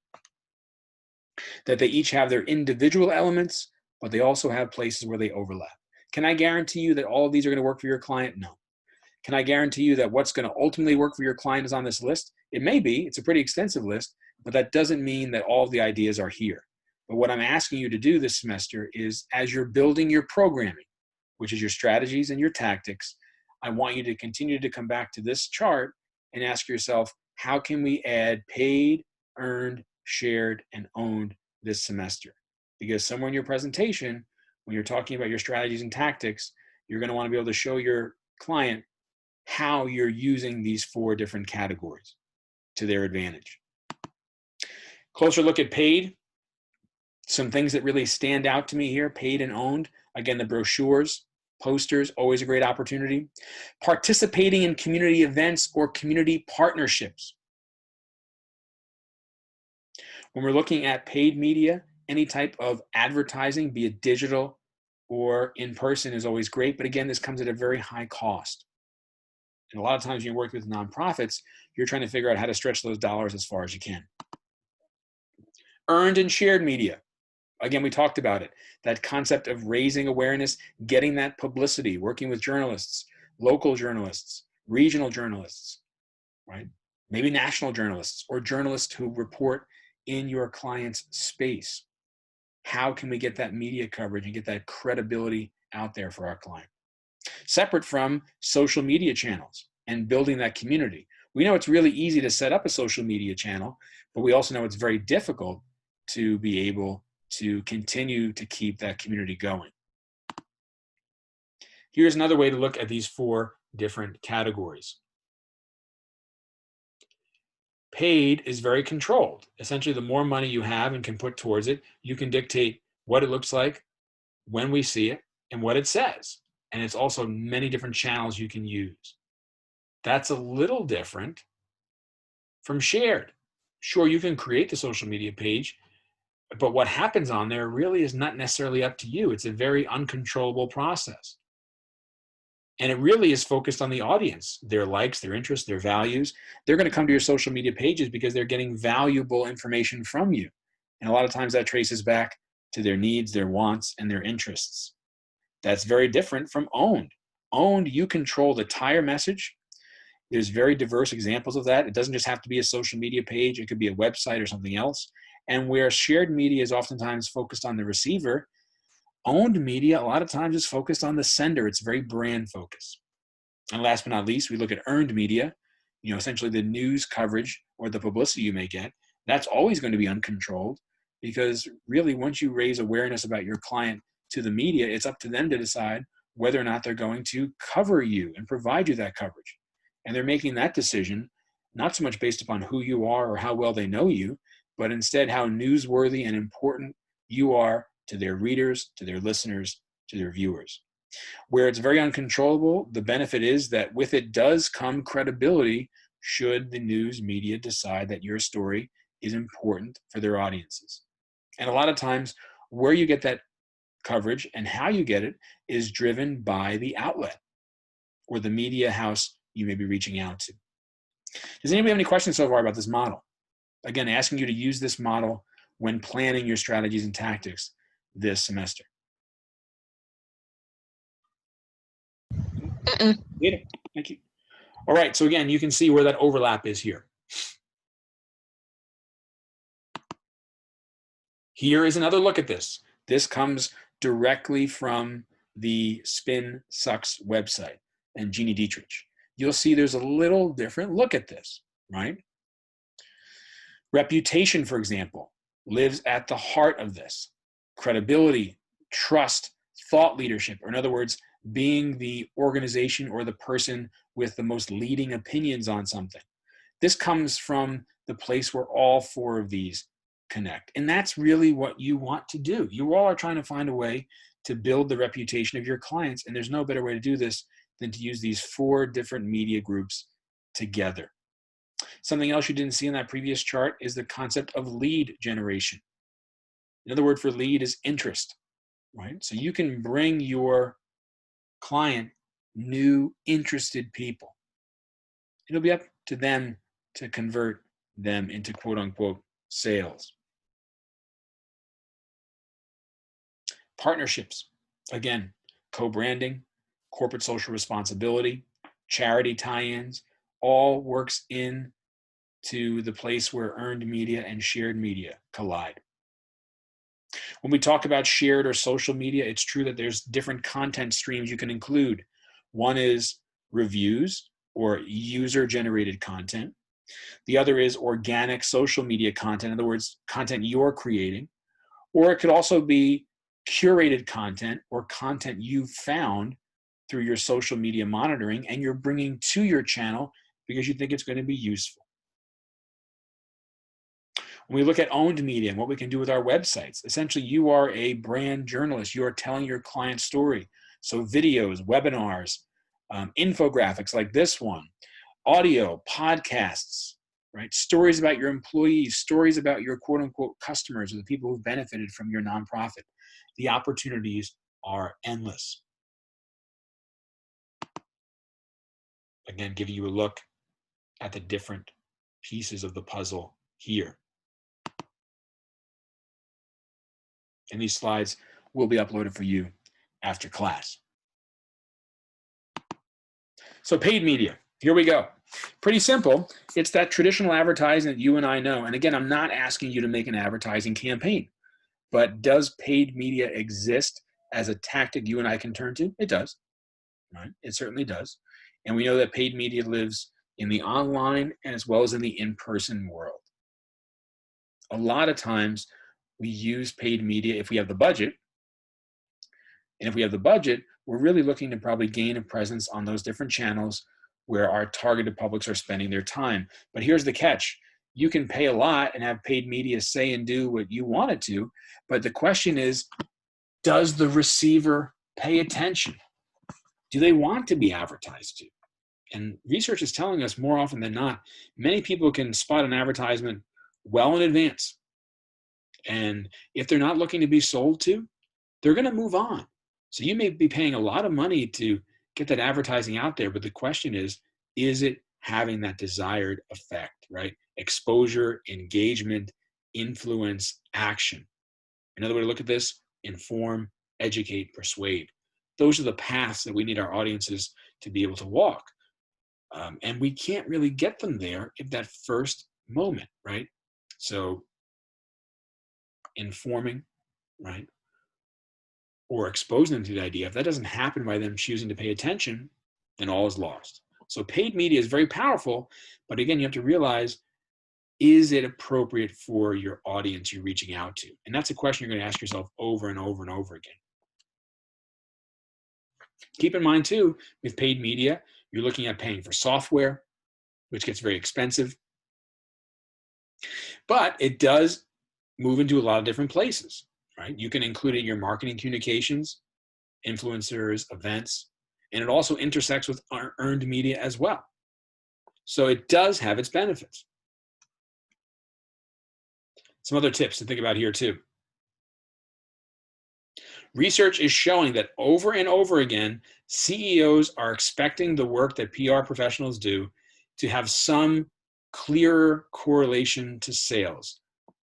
that they each have their individual elements, but they also have places where they overlap. Can I guarantee you that all of these are going to work for your client? No. Can I guarantee you that what's going to ultimately work for your client is on this list? It may be. It's a pretty extensive list, but that doesn't mean that all of the ideas are here. But what I'm asking you to do this semester is, as you're building your programming, which is your strategies and your tactics, I want you to continue to come back to this chart and ask yourself, how can we add paid, earned, shared, and owned this semester? Because somewhere in your presentation, when you're talking about your strategies and tactics, you're going to want to be able to show your client how you're using these 4 different categories to their advantage. Closer look at paid. Some things that really stand out to me here: paid and owned. Again, the brochures, posters, always a great opportunity. Participating in community events or community partnerships. When we're looking at paid media, any type of advertising, be it digital or in person, is always great. But again, this comes at a very high cost. And a lot of times when you work with nonprofits, you're trying to figure out how to stretch those dollars as far as you can. Earned and shared media. Again, we talked about it. That concept of raising awareness, getting that publicity, working with journalists, local journalists, regional journalists, right? Maybe national journalists or journalists who report in your client's space. How can we get that media coverage and get that credibility out there for our client? Separate from social media channels and building that community. We know it's really easy to set up a social media channel, but we also know it's very difficult to be able to continue to keep that community going. Here's another way to look at these 4 different categories. Paid is very controlled. Essentially, the more money you have and can put towards it, you can dictate what it looks like, when we see it, and what it says. And it's also many different channels you can use. That's a little different from shared. Sure, you can create the social media page, but what happens on there really is not necessarily up to you. It's a very uncontrollable process. And it really is focused on the audience, their likes, their interests, their values. They're going to come to your social media pages because they're getting valuable information from you. And a lot of times that traces back to their needs, their wants, and their interests. That's very different from owned. Owned, you control the entire message. There's very diverse examples of that. It doesn't just have to be a social media page. It could be a website or something else. And where shared media is oftentimes focused on the receiver, owned media a lot of times is focused on the sender. It's very brand focused. And last but not least, we look at earned media, essentially the news coverage or the publicity you may get. That's always going to be uncontrolled, because really once you raise awareness about your client to the media, it's up to them to decide whether or not they're going to cover you and provide you that coverage. And they're making that decision not so much based upon who you are or how well they know you, but instead how newsworthy and important you are to their readers, to their listeners, to their viewers. Where it's very uncontrollable, the benefit is that with it does come credibility should the news media decide that your story is important for their audiences. And a lot of times where you get that coverage and how you get it is driven by the outlet or the media house you may be reaching out to. Does anybody have any questions so far about this model? Again, asking you to use this model when planning your strategies and tactics this semester. Thank you. All right, so again, you can see where that overlap is here. Here is another look at this. This comes directly from the Spin Sucks website and Jeannie Dietrich. You'll see there's a little different look at this, right? Reputation, for example, lives at the heart of this. Credibility, trust, thought leadership, or in other words, being the organization or the person with the most leading opinions on something. This comes from the place where all 4 of these connect. And that's really what you want to do. You all are trying to find a way to build the reputation of your clients. And there's no better way to do this than to use these 4 different media groups together. Something else you didn't see in that previous chart is the concept of lead generation. Another word for lead is interest, right? So you can bring your client new interested people. It'll be up to them to convert them into quote unquote sales. Partnerships, again, co-branding, corporate social responsibility, charity tie-ins, all works in to the place where earned media and shared media collide. When we talk about shared or social media, it's true that there's different content streams you can include. One is reviews or user-generated content. The other is organic social media content, in other words, content you're creating. Or it could also be curated content or content you've found through your social media monitoring and you're bringing to your channel because you think it's going to be useful. When we look at owned media and what we can do with our websites, essentially you are a brand journalist. You are telling your client's story. So videos, webinars, infographics like this one, audio, podcasts, right? Stories about your employees, stories about your quote unquote customers or the people who've benefited from your nonprofit. The opportunities are endless. Again, giving you a look at the different pieces of the puzzle here. And these slides will be uploaded for you after class. So paid media, here we go. Pretty simple. It's that traditional advertising that you and I know. And again, I'm not asking you to make an advertising campaign, but does paid media exist as a tactic you and I can turn to? It does, right? It certainly does. And we know that paid media lives in the online and as well as in the in-person world. A lot of times we use paid media if we have the budget. And if we have the budget, we're really looking to probably gain a presence on those different channels where our targeted publics are spending their time. But here's the catch. You can pay a lot and have paid media say and do what you want it to. But the question is, does the receiver pay attention? Do they want to be advertised to? And research is telling us more often than not, many people can spot an advertisement well in advance. And if they're not looking to be sold to, they're going to move on. So you may be paying a lot of money to get that advertising out there, but the question is it having that desired effect, right? Exposure, engagement, influence, action. Another way to look at this, inform, educate, persuade. Those are the paths that we need our audiences to be able to walk. And we can't really get them there at that first moment, right? So informing, right? Or exposing them to the idea, if that doesn't happen by them choosing to pay attention, then all is lost. So paid media is very powerful, but again, you have to realize, is it appropriate for your audience you're reaching out to? And that's a question you're going to ask yourself over and over and over again. Keep in mind too, with paid media, you're looking at paying for software, which gets very expensive. But it does move into a lot of different places, right? You can include it in your marketing communications, influencers, events, and it also intersects with earned media as well. So it does have its benefits. Some other tips to think about here too. Research is showing that over and over again, CEOs are expecting the work that PR professionals do to have some clearer correlation to sales.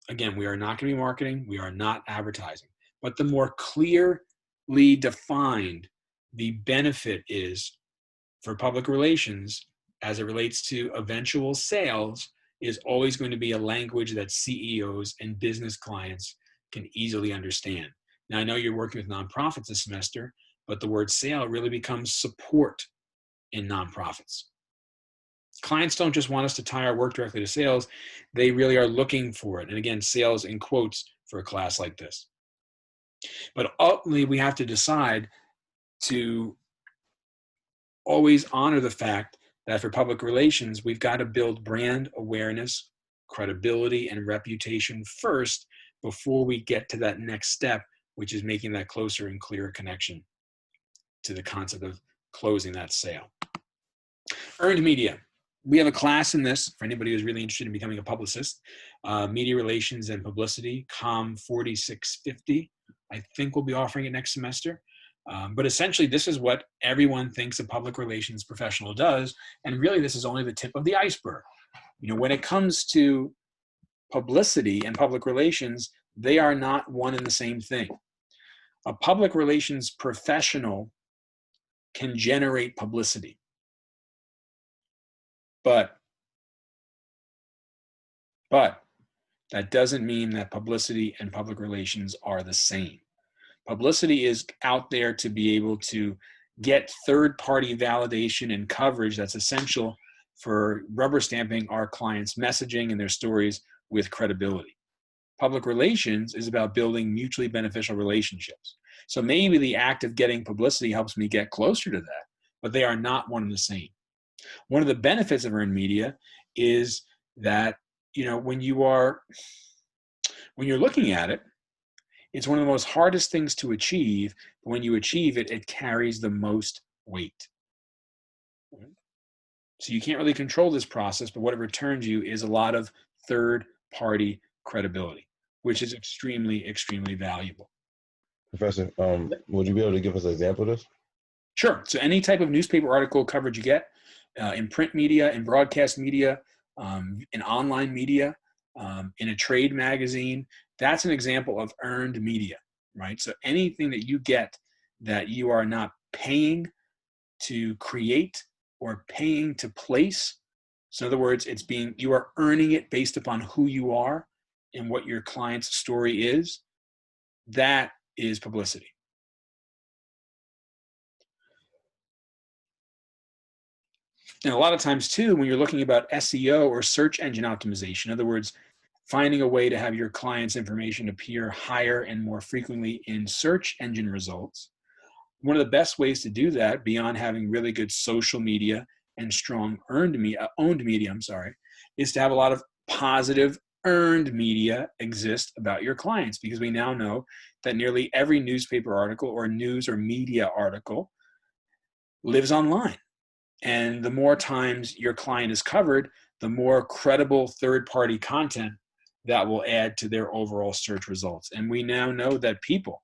Again, we are not going to be marketing, we are not advertising, but the more clearly defined the benefit is for public relations as it relates to eventual sales is always going to be a language that CEOs and business clients can easily understand. Now, I know you're working with nonprofits this semester, but the word sale really becomes support in nonprofits. Clients don't just want us to tie our work directly to sales. They really are looking for it. And again, sales in quotes for a class like this. But ultimately, we have to decide to always honor the fact that for public relations, we've got to build brand awareness, credibility, and reputation first before we get to that next step, which is making that closer and clearer connection to the concept of closing that sale. Earned media. We have a class in this for anybody who's really interested in becoming a publicist. Media Relations and Publicity, COMM 4650. I think we'll be offering it next semester. But essentially, this is what everyone thinks a public relations professional does. And really, this is only the tip of the iceberg. You know, when it comes to publicity and public relations, they are not one and the same thing. A public relations professional can generate publicity. But That doesn't mean that publicity and public relations are the same. Publicity is out there to be able to get third-party validation and coverage that's essential for rubber stamping our clients' messaging and their stories with credibility. Public relations is about building mutually beneficial relationships. So maybe the act of getting publicity helps me get closer to that, but they are not one and the same. One of the benefits of earned media is that, you know, when you're looking at it, it's one of the most hardest things to achieve, but when you achieve it, it carries the most weight. So you can't really control this process, but what it returns you is a lot of third-party credibility, which is extremely, extremely valuable. Professor, would you be able to give us an example of this? Sure. So any type of newspaper article coverage you get in print media, in broadcast media, in online media, in a trade magazine, that's an example of earned media, right? So anything that you get that you are not paying to create or paying to place. So in other words, you are earning it based upon who you are and what your client's story is. That is publicity. And a lot of times too, when you're looking about SEO or search engine optimization, in other words, finding a way to have your client's information appear higher and more frequently in search engine results, one of the best ways to do that, beyond having really good social media and strong owned media, is to have a lot of positive earned media exist about your clients, because we now know that nearly every newspaper article or news or media article lives online. And the more times your client is covered, the more credible third-party content that will add to their overall search results. And we now know that people,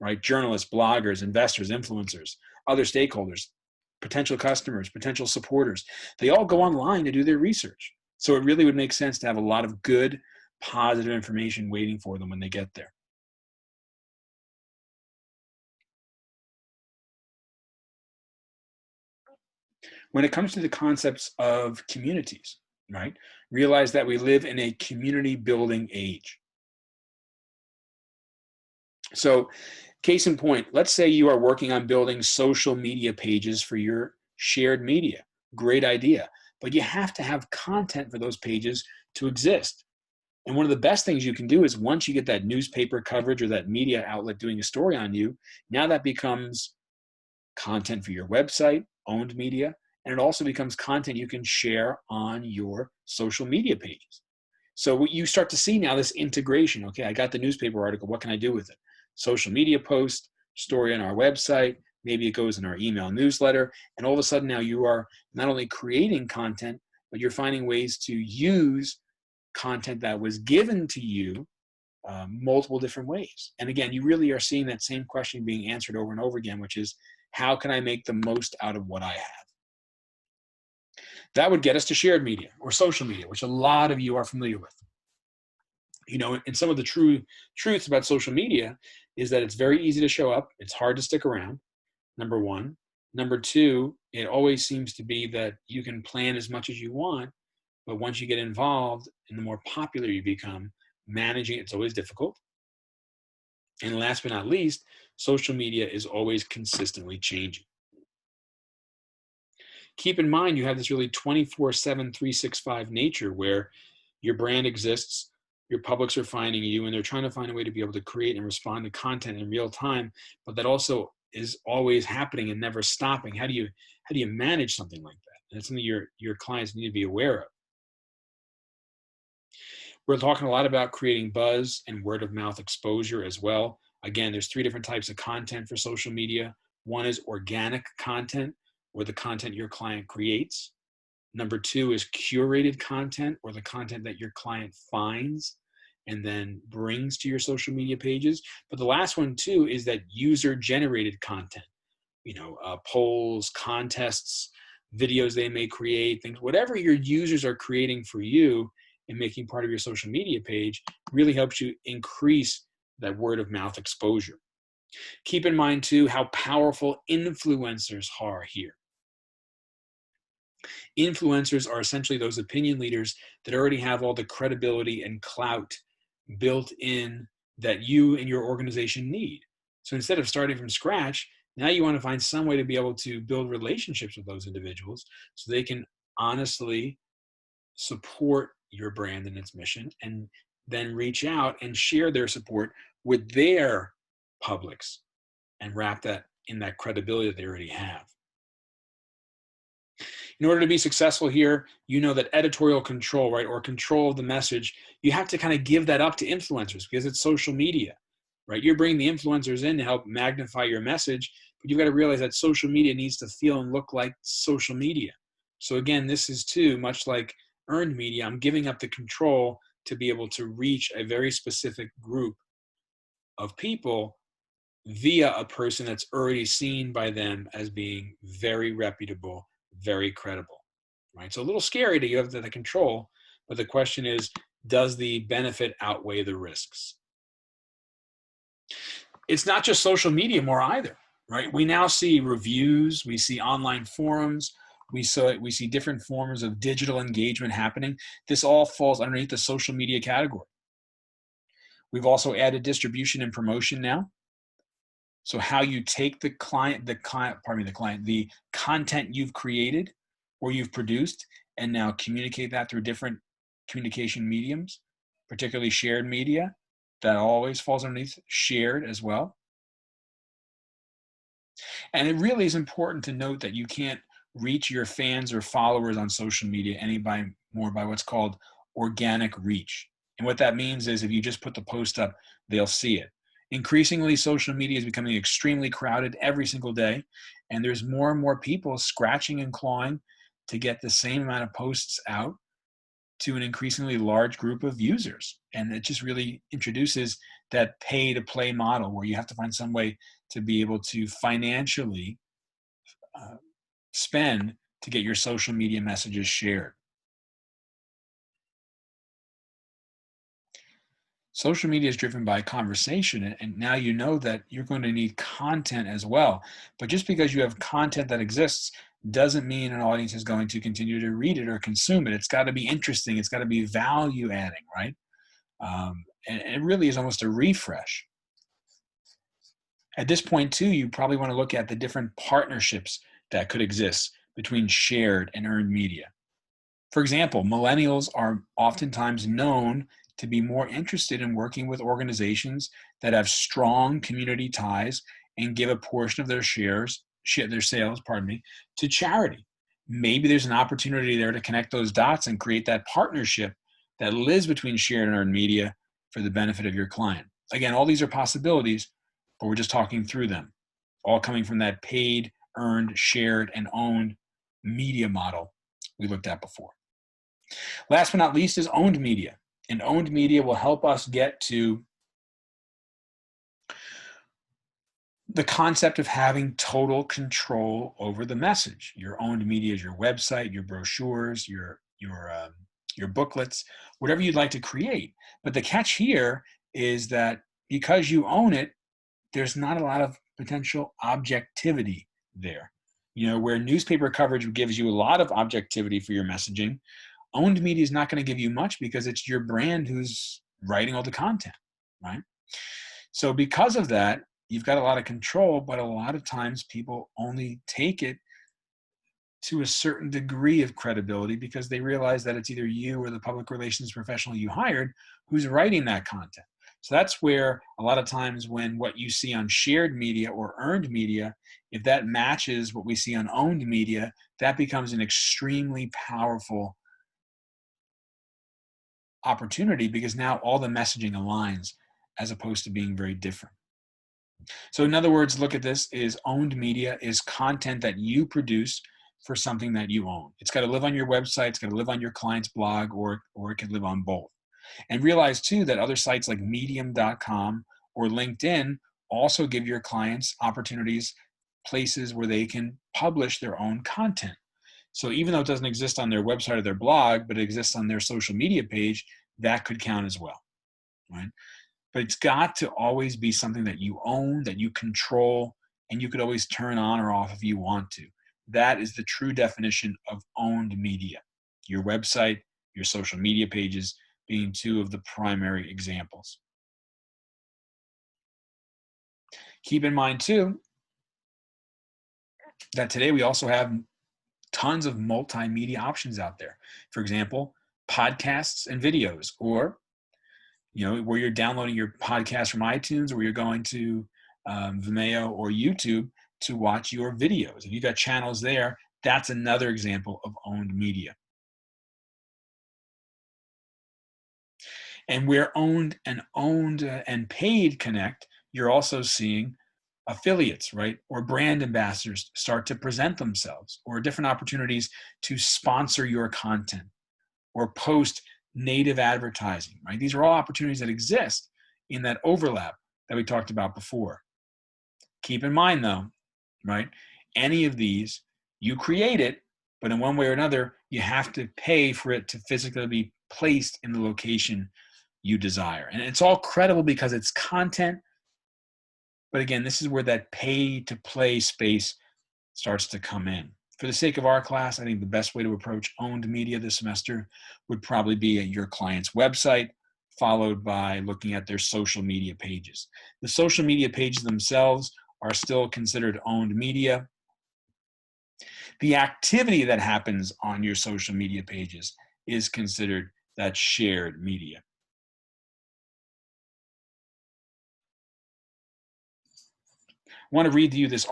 right, journalists, bloggers, investors, influencers, other stakeholders, potential customers, potential supporters, they all go online to do their research. So it really would make sense to have a lot of good, positive information waiting for them when they get there. When it comes to the concepts of communities, right, realize that we live in a community building age. So case in point, let's say you are working on building social media pages for your shared media. Great idea. But you have to have content for those pages to exist. And one of the best things you can do is, once you get that newspaper coverage or that media outlet doing a story on you, now that becomes content for your website, owned media, and it also becomes content you can share on your social media pages. So what you start to see now, this integration. Okay, I got the newspaper article. What can I do with it? Social media post, story on our website, maybe it goes in our email newsletter, and all of a sudden now you are not only creating content, but you're finding ways to use content that was given to you multiple different ways. And again, you really are seeing that same question being answered over and over again, which is, how can I make the most out of what I have? That would get us to shared media or social media, which a lot of you are familiar with. You know, and some of the truths about social media is that it's very easy to show up. It's hard to stick around, number one. Number two, it always seems to be that you can plan as much as you want, but once you get involved and the more popular you become, managing it's always difficult. And last but not least, social media is always consistently changing. Keep in mind, you have this really 24/7, 365 nature where your brand exists, your publics are finding you, and they're trying to find a way to be able to create and respond to content in real time, but that also is always happening and never stopping. How do you manage something like that? And it's something your clients need to be aware of. We're talking a lot about creating buzz and word of mouth exposure as well. Again, there's 3 different types of content for social media. One is organic content, or the content your client creates. Number 2 is curated content, or the content that your client finds and then brings to your social media pages. But the last one too is that user-generated content. You know, polls, contests, videos they may create, things, whatever your users are creating for you and making part of your social media page really helps you increase that word of mouth exposure. Keep in mind too how powerful influencers are here. Influencers are essentially those opinion leaders that already have all the credibility and clout built in that you and your organization need. So instead of starting from scratch, now you want to find some way to be able to build relationships with those individuals so they can honestly support your brand and its mission, and then reach out and share their support with their publics and wrap that in that credibility that they already have. In order to be successful here, you know that editorial control, right, or control of the message, you have to kind of give that up to influencers because it's social media, right? You're bringing the influencers in to help magnify your message, but you've got to realize that social media needs to feel and look like social media. So again, this is too much like earned media. I'm giving up the control to be able to reach a very specific group of people via a person that's already seen by them as being very reputable, very credible, right? So a little scary that you have the control, but the question is, does the benefit outweigh the risks? It's not just social media more either, right? We now see reviews, we see online forums, we see different forms of digital engagement happening. This all falls underneath the social media category. We've also added distribution and promotion now. So how you take the content you've created or you've produced and now communicate that through different communication mediums, particularly shared media, that always falls underneath shared as well. And it really is important to note that you can't reach your fans or followers on social media more by what's called organic reach. And what that means is if you just put the post up, they'll see it. Increasingly, social media is becoming extremely crowded every single day, and there's more and more people scratching and clawing to get the same amount of posts out to an increasingly large group of users. And it just really introduces that pay-to-play model where you have to find some way to be able to financially spend to get your social media messages shared. Social media is driven by conversation, and now you know that you're going to need content as well. But just because you have content that exists doesn't mean an audience is going to continue to read it or consume it. It's got to be interesting. It's got to be value adding, right? And it really is almost a refresh. At this point, too, you probably want to look at the different partnerships that could exist between shared and earned media. For example, millennials are oftentimes known to be more interested in working with organizations that have strong community ties and give a portion of their sales, to charity. Maybe there's an opportunity there to connect those dots and create that partnership that lives between shared and earned media for the benefit of your client. Again, all these are possibilities, but we're just talking through them, all coming from that paid, earned, shared, and owned media model we looked at before. Last but not least is owned media. And owned media will help us get to the concept of having total control over the message. Your owned media is your website, your brochures, your booklets, whatever you'd like to create. But the catch here is that because you own it, there's not a lot of potential objectivity there. You know, where newspaper coverage gives you a lot of objectivity for your messaging, owned media is not going to give you much because it's your brand who's writing all the content, right? So because of that, you've got a lot of control, but a lot of times people only take it to a certain degree of credibility because they realize that it's either you or the public relations professional you hired who's writing that content. So that's where a lot of times when what you see on shared media or earned media, if that matches what we see on owned media, that becomes an extremely powerful opportunity because now all the messaging aligns as opposed to being very different. So in other words, look at this is owned media is content that you produce for something that you own. It's got to live on your website, it's got to live on your client's blog, or it could live on both. And realize too that other sites like medium.com or LinkedIn also give your clients opportunities, places where they can publish their own content. So even though it doesn't exist on their website or their blog, but it exists on their social media page, that could count as well, right? But it's got to always be something that you own, that you control, and you could always turn on or off if you want to. That is the true definition of owned media. Your website, your social media pages being two of the primary examples. Keep in mind too, that today we also have tons of multimedia options out there. For example, podcasts and videos, or where you're downloading your podcast from iTunes, or you're going to Vimeo or YouTube to watch your videos. If you've got channels there, that's another example of owned media. And where owned and paid connect, you're also seeing affiliates, right? Or brand ambassadors start to present themselves, or different opportunities to sponsor your content or post native advertising, right? These are all opportunities that exist in that overlap that we talked about before. Keep in mind though, right? Any of these, you create it, but in one way or another, you have to pay for it to physically be placed in the location you desire. And it's all credible because it's content. But again, this is where that pay to play space starts to come in. For the sake of our class, I think the best way to approach owned media this semester would probably be at your client's website, followed by looking at their social media pages. The social media pages themselves are still considered owned media. The activity that happens on your social media pages is considered that shared media. I want to read to you this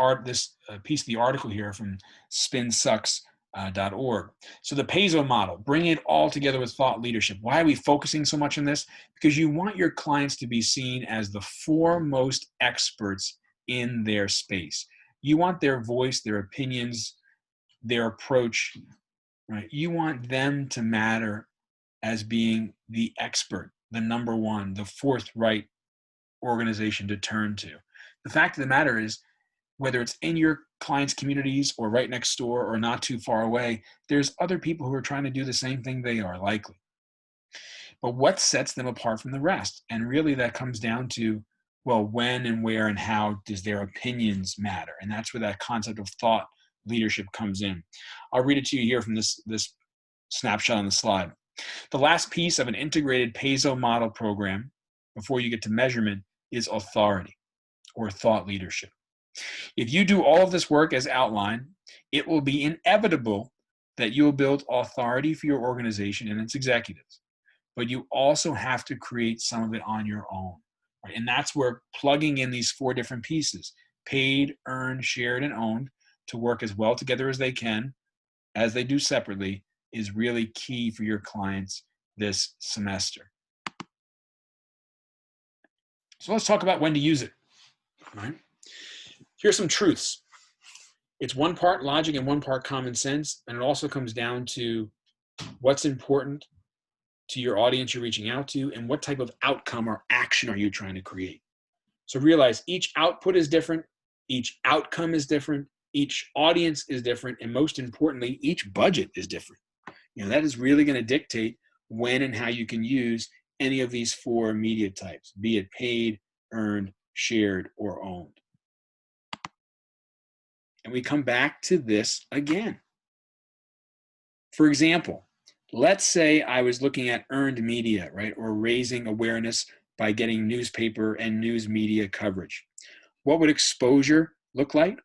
piece of the article here from spinsucks.org. So the PESO model, bring it all together with thought leadership. Why are we focusing so much on this? Because you want your clients to be seen as the foremost experts in their space. You want their voice, their opinions, their approach, right? You want them to matter as being the expert, the number one, the forthright organization to turn to. The fact of the matter is, whether it's in your clients' communities or right next door or not too far away, there's other people who are trying to do the same thing they are, likely. But what sets them apart from the rest? And really that comes down to, well, when and where and how does their opinions matter? And that's where that concept of thought leadership comes in. I'll read it to you here from this snapshot on the slide. The last piece of an integrated PESO model program before you get to measurement is authority, or thought leadership. If you do all of this work as outlined, it will be inevitable that you will build authority for your organization and its executives. But you also have to create some of it on your own. Right? And that's where plugging in these 4 different pieces, paid, earned, shared, and owned, to work as well together as they can, as they do separately, is really key for your clients this semester. So let's talk about when to use it. All right? Here's some truths. It's 1 part logic and 1 part common sense, and it also comes down to what's important to your audience you're reaching out to and what type of outcome or action are you trying to create. So realize each output is different, each outcome is different, each audience is different, and most importantly, each budget is different. That is really going to dictate when and how you can use any of these 4 media types, be it paid, earned, shared, or owned. And we come back to this again. For example, let's say I was looking at earned media, right, or raising awareness by getting newspaper and news media coverage. What would exposure look like?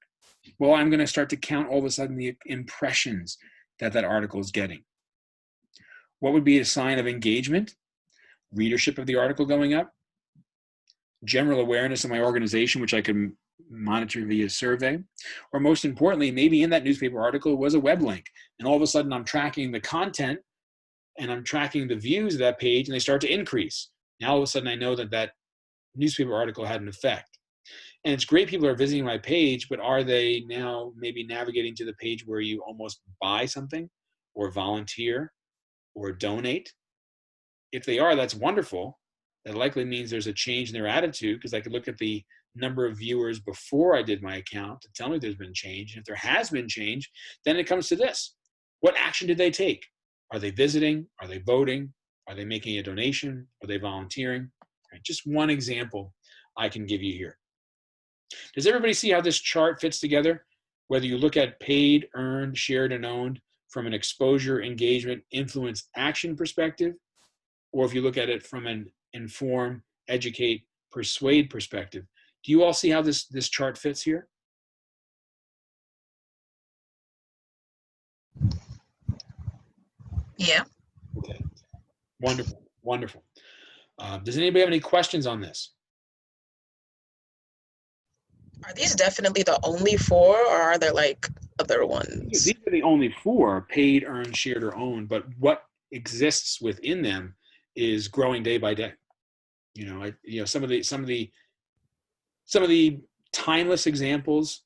Well, I'm going to start to count all of a sudden the impressions that article is getting. What would be a sign of engagement? Readership of the article going up, general awareness of my organization, which I can monitor via survey, or most importantly, maybe in that newspaper article was a web link, and all of a sudden I'm tracking the content and I'm tracking the views of that page, and they start to increase. Now all of a sudden I know that newspaper article had an effect. And it's great people are visiting my page, but are they now maybe navigating to the page where you almost buy something or volunteer or donate? If they are, that's wonderful. That likely means there's a change in their attitude, because I could look at the number of viewers before I did my account to tell me there's been change. And if there has been change, then it comes to this. What action did they take? Are they visiting? Are they voting? Are they making a donation? Are they volunteering? Right, just one example I can give you here. Does everybody see how this chart fits together? whether you look at paid, earned, shared, and owned from an exposure, engagement, influence, action perspective, or if you look at it from an inform, educate, persuade perspective. Do you all see how this chart fits here? Yeah. Okay. Wonderful. Wonderful. Does anybody have any questions on this? Are these definitely the only four, or are there like other ones? These are the only four: paid, earned, shared, or owned. But what exists within them is growing day by day. Some of the timeless examples.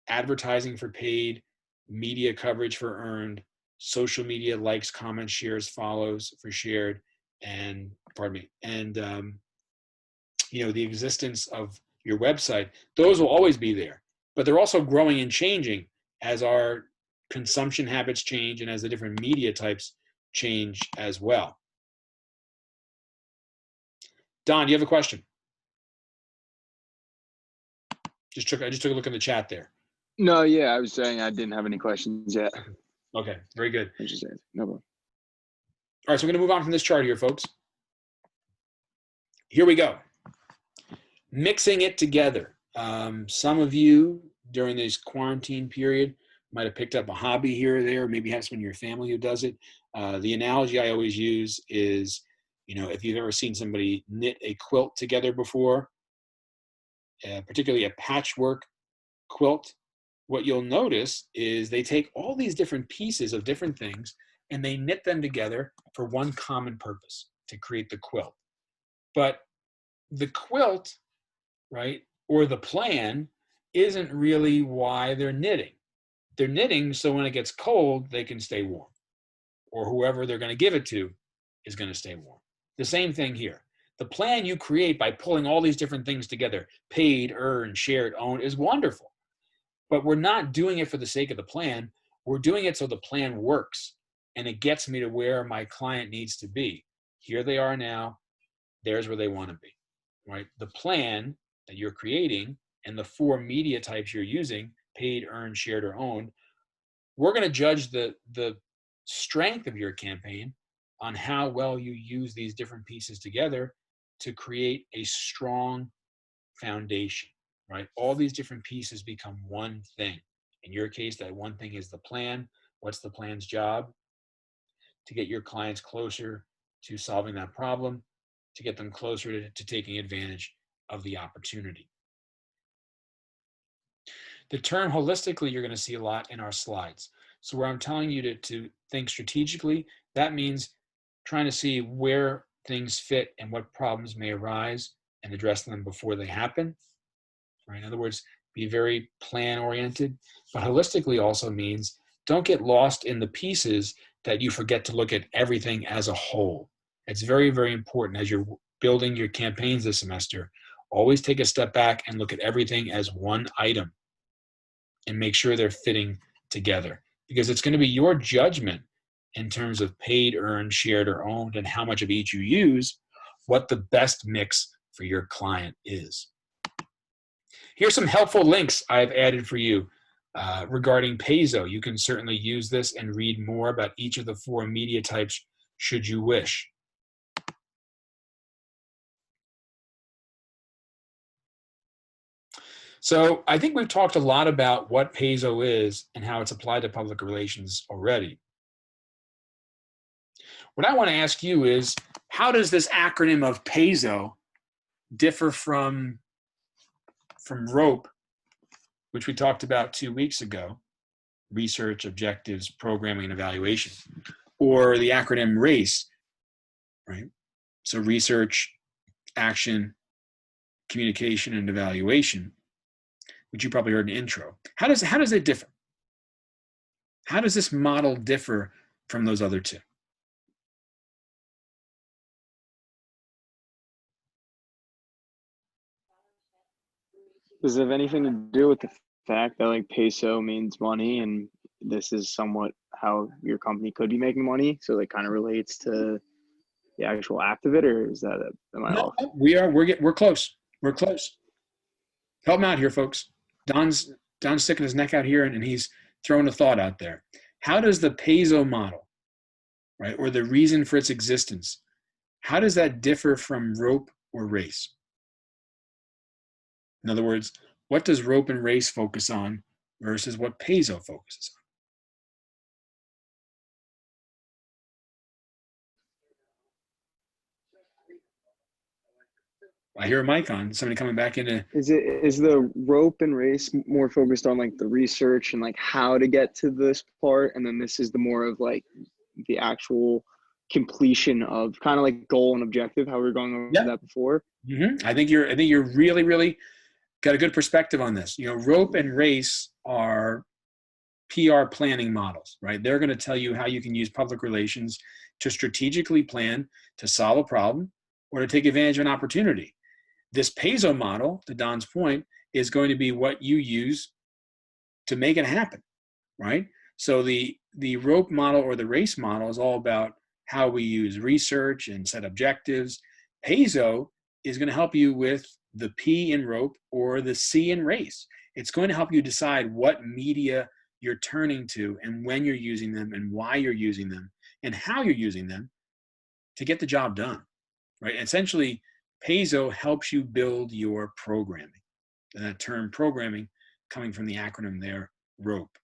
Advertising for paid, media coverage for earned, social media likes, comments, shares, follows for shared, and the existence of your website. Those will always be there, but they're also growing and changing as our consumption habits change and as the different media types change as well. Don, do you have a question? I just took a look in the chat there. No, yeah, I was saying I didn't have any questions yet. Okay, very good. I just said no problem. All right, so we're going to move on from this chart here, folks. Here we go. Mixing it together. Some of you during this quarantine period might have picked up a hobby here or there, maybe have someone in your family who does it. The analogy I always use is, if you've ever seen somebody knit a quilt together before, particularly a patchwork quilt, what you'll notice is they take all these different pieces of different things and they knit them together for one common purpose, to create the quilt. But the quilt, right, or the plan isn't really why they're knitting. They're knitting so when it gets cold, they can stay warm, or whoever they're going to give it to is going to stay warm. The same thing here. The plan you create by pulling all these different things together, paid, earned, shared, owned, is wonderful. But we're not doing it for the sake of the plan. We're doing it so the plan works and it gets me to where my client needs to be. Here they are now. There's where they want to be, right? The plan that you're creating and the four media types you're using, paid, earned, shared, or owned, we're going to judge the strength of your campaign on how well you use these different pieces together to create a strong foundation, right? All these different pieces become one thing. In your case, that one thing is the plan. What's the plan's job? To get your clients closer to solving that problem, to get them closer to taking advantage of the opportunity. The term holistically, you're going to see a lot in our slides. So where I'm telling you to think strategically, that means trying to see where things fit and what problems may arise and address them before they happen. Right? In other words, be very plan oriented, but holistically also means don't get lost in the pieces that you forget to look at everything as a whole. It's very, very important as you're building your campaigns this semester. Always take a step back and look at everything as one item and make sure they're fitting together, because it's going to be your judgment in terms of paid, earned, shared, or owned, and how much of each you use, what the best mix for your client is. Here's some helpful links I've added for you regarding Paizo. You can certainly use this and read more about each of the four media types should you wish. So I think we've talked a lot about what Paizo is and how it's applied to public relations already. What I want to ask you is, how does this acronym of Paizo differ from ROPE, which we talked about 2 weeks ago, research, objectives, programming, and evaluation, or the acronym RACE, right? So research, action, communication, and evaluation, which you probably heard in the intro. How does it differ? How does this model differ from those other two? Does it have anything to do with the fact that like peso means money, and this is somewhat how your company could be making money? So it kind of relates to the actual act of it, or is that am I off? We're close. We're close. Help me out here, folks. Don's Don's sticking his neck out here and he's throwing a thought out there. How does the peso model, right, or the reason for its existence, how does that differ from rope or race? In other words, what does rope and race focus on versus what peso focuses on? I hear a mic on. Somebody coming back into. Is the rope and race more focused on like the research and like how to get to this part, and then this is the more of like the actual completion of kind of like goal and objective, how we were going over that before? Mm-hmm. I think you're really, really got a good perspective on this. Rope and race are PR planning models, right? They're going to tell you how you can use public relations to strategically plan to solve a problem or to take advantage of an opportunity. This peso model, to Don's point, is going to be what you use to make it happen, right? So the rope model or the race model is all about how we use research and set objectives. Peso is going to help you with the P in rope or the C in race. It's going to help you decide what media you're turning to and when you're using them and why you're using them and how you're using them to get the job done, right? Essentially, peso helps you build your programming. And that term programming coming from the acronym there, rope.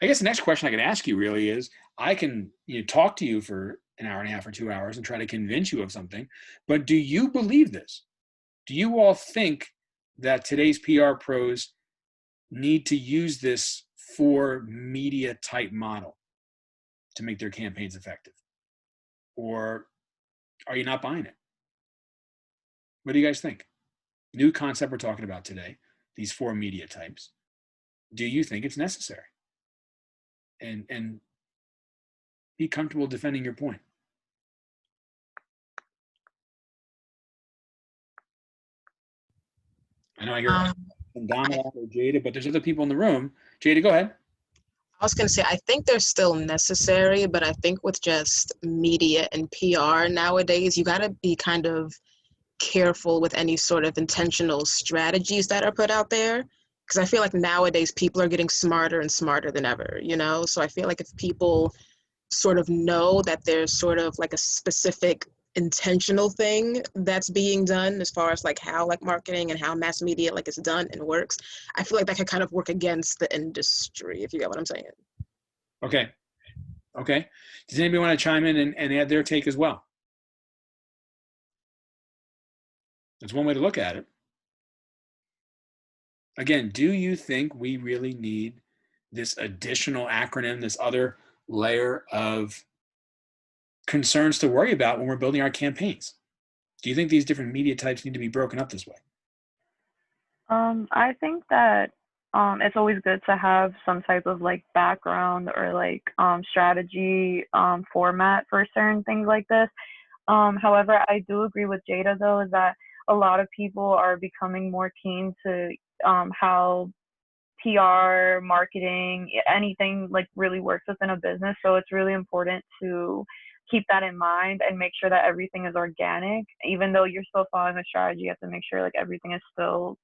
I guess the next question I could ask you really is, I can talk to you for an hour and a half or 2 hours and try to convince you of something, but do you believe this? Do you all think that today's PR pros need to use this for media type model to make their campaigns effective? Or are you not buying it? What do you guys think? New concept we're talking about today, these 4 media types. Do you think it's necessary? And be comfortable defending your point. I know I hear from Donna or Jada, but there's other people in the room. Jada, go ahead. I was going to say, I think they're still necessary, but I think with just media and PR nowadays, you got to be kind of careful with any sort of intentional strategies that are put out there. Because I feel like nowadays people are getting smarter and smarter than ever, So I feel like if people sort of know that there's sort of like a specific intentional thing that's being done as far as like how like marketing and how mass media like is done and works, I feel like that could kind of work against the industry, if you get what I'm saying. Okay. Does anybody want to chime in and add their take as well? That's one way to look at it. Again, do you think we really need this additional acronym, this other layer of concerns to worry about when we're building our campaigns? Do you think these different media types need to be broken up this way? I think that it's always good to have some type of like background or like strategy format for certain things like this. However, I do agree with Jada though, is that a lot of people are becoming more keen to how PR, marketing, anything like really works within a business. So it's really important to keep that in mind and make sure that everything is organic. Even though you're still following a strategy, you have to make sure like everything is still,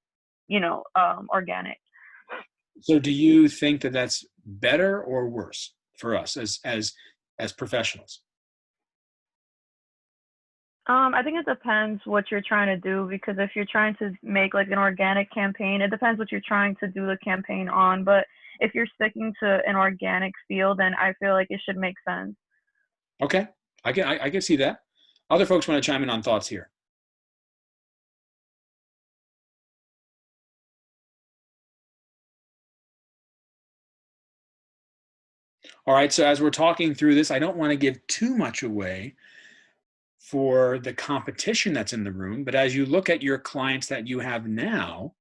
organic. So do you think that that's better or worse for us as professionals? I think it depends what you're trying to do, because if you're trying to make like an organic campaign, it depends what you're trying to do the campaign on. But if you're sticking to an organic field, then I feel like it should make sense. Okay, I can see that. Other folks want to chime in on thoughts here. All right, so as we're talking through this, I don't want to give too much away for the competition that's in the room, but as you look at your clients that you have now,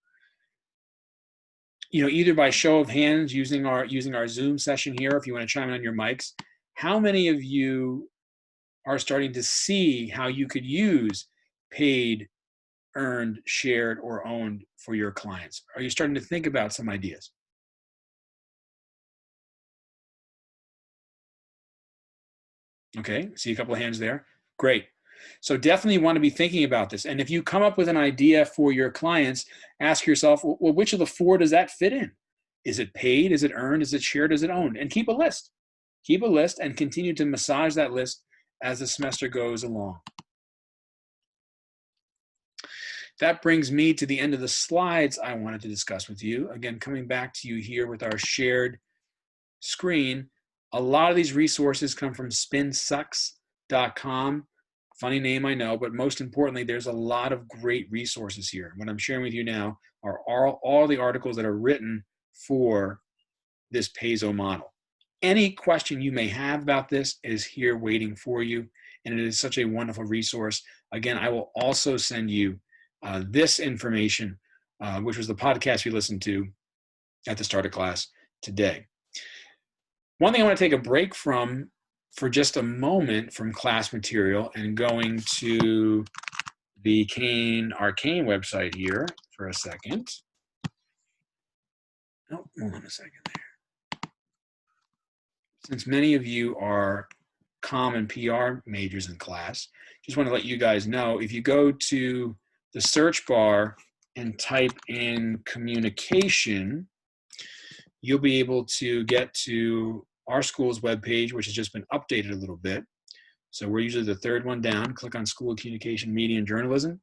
either by show of hands using our Zoom session here, if you want to chime in on your mics, how many of you are starting to see how you could use paid, earned, shared, or owned for your clients? Are you starting to think about some ideas? Okay, see a couple of hands there. Great. So definitely want to be thinking about this. And if you come up with an idea for your clients, ask yourself, well, which of the four does that fit in? Is it paid? Is it earned? Is it shared? Is it owned? And keep a list. Keep a list and continue to massage that list as the semester goes along. That brings me to the end of the slides I wanted to discuss with you. Again, coming back to you here with our shared screen. A lot of these resources come from spinsucks.com. Funny name, I know, but most importantly, there's a lot of great resources here. What I'm sharing with you now are all the articles that are written for this PASO model. Any question you may have about this is here waiting for you, and it is such a wonderful resource. Again, I will also send you this information, which was the podcast we listened to at the start of class today. One thing I want to take a break from for just a moment from class material and going to the Arcane website here for a second. Oh, hold on a second there. Since many of you are COMM and PR majors in class, just want to let you guys know, if you go to the search bar and type in communication, you'll be able to get to our school's webpage, which has just been updated a little bit. So we're usually the third one down. Click on School of Communication, Media, and Journalism.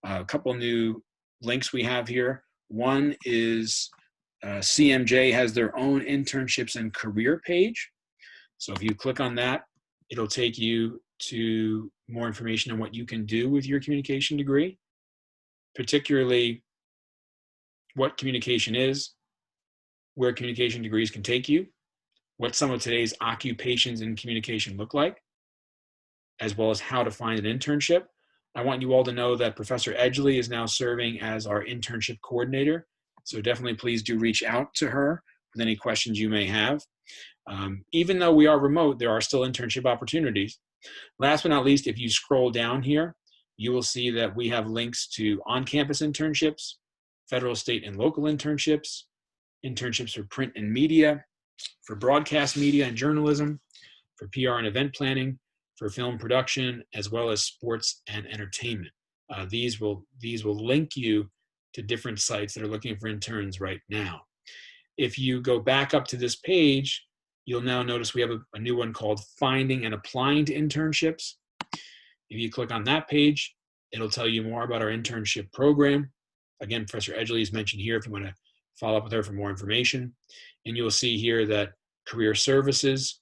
A couple new links we have here. One is CMJ has their own internships and career page. So if you click on that, it'll take you to more information on what you can do with your communication degree, particularly what communication is, where communication degrees can take you, what some of today's occupations in communication look like, as well as how to find an internship. I want you all to know that Professor Edgley is now serving as our internship coordinator. So definitely please do reach out to her with any questions you may have. Even though we are remote, there are still internship opportunities. Last but not least, if you scroll down here, you will see that we have links to on-campus internships, federal, state, and local internships, internships for print and media, for broadcast media and journalism, for PR and event planning, for film production, as well as sports and entertainment. These will link you to different sites that are looking for interns right now. If you go back up to this page, you'll now notice we have a new one called Finding and Applying to Internships. If you click on that page, it'll tell you more about our internship program. Again, Professor Edgley is mentioned here if you want to follow up with her for more information. And you'll see here that Career Services,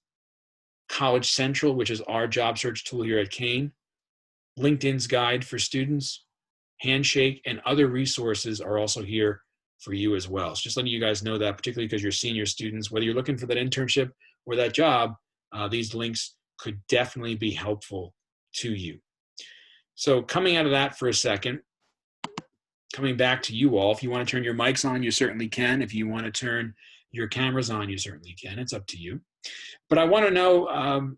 College Central, which is our job search tool here at Kane, LinkedIn's Guide for Students, Handshake, and other resources are also here for you as well. So just letting you guys know that, particularly because you're senior students, whether you're looking for that internship or that job, these links could definitely be helpful to you. So coming out of that for a second, coming back to you all, if you want to turn your mics on, you certainly can. If you want to turn your cameras on, you certainly can. It's up to you. But I want to know,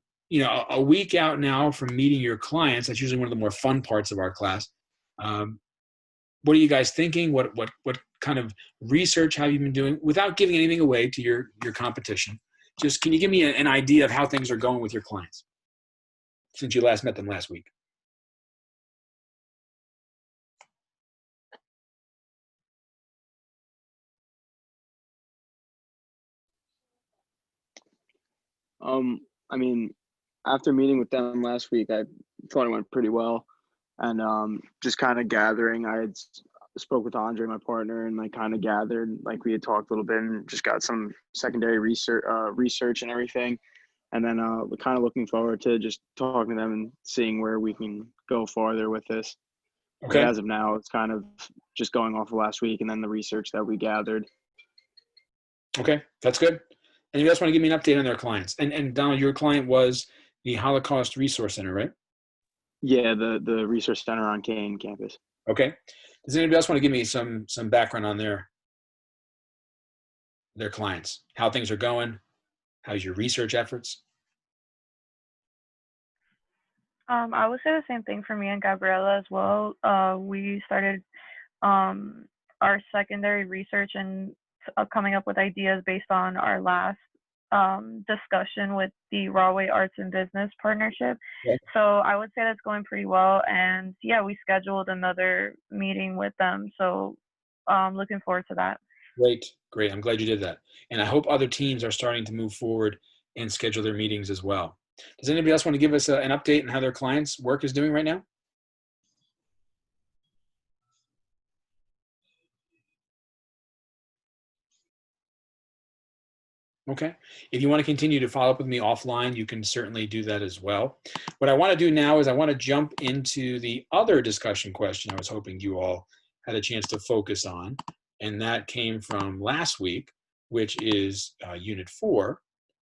a week out now from meeting your clients, that's usually one of the more fun parts of our class. What are you guys thinking? What kind of research have you been doing without giving anything away to your competition? Just can you give me an idea of how things are going with your clients since you last met them last week? I mean, after meeting with them last week, I thought it went pretty well. And just kind of gathering, I had spoke with Andre, my partner, and like kind of gathered, like we had talked a little bit and just got some secondary research and everything. And then we're kind of looking forward to just talking to them and seeing where we can go farther with this. Okay. But as of now, it's kind of just going off of last week and then the research that we gathered. Okay, that's good. And you guys want to give me an update on their clients? And Donald, your client was the Holocaust Resource Center, right? Yeah, the research center on Kane campus. Okay. Does anybody else want to give me some background on their clients? How things are going? How's your research efforts? I would say the same thing for me and Gabriella as well. We started our secondary research and coming up with ideas based on our last discussion with the Rawway Arts and Business Partnership. Okay. So I would say that's going pretty well. And yeah, we scheduled another meeting with them. So looking forward to that. Great. I'm glad you did that. And I hope other teams are starting to move forward and schedule their meetings as well. Does anybody else want to give us an update on how their clients' work is doing right now? Okay. If you want to continue to follow up with me offline, you can certainly do that as well. What I want to do now is I want to jump into the other discussion question I was hoping you all had a chance to focus on. And that came from last week, which is Unit 4.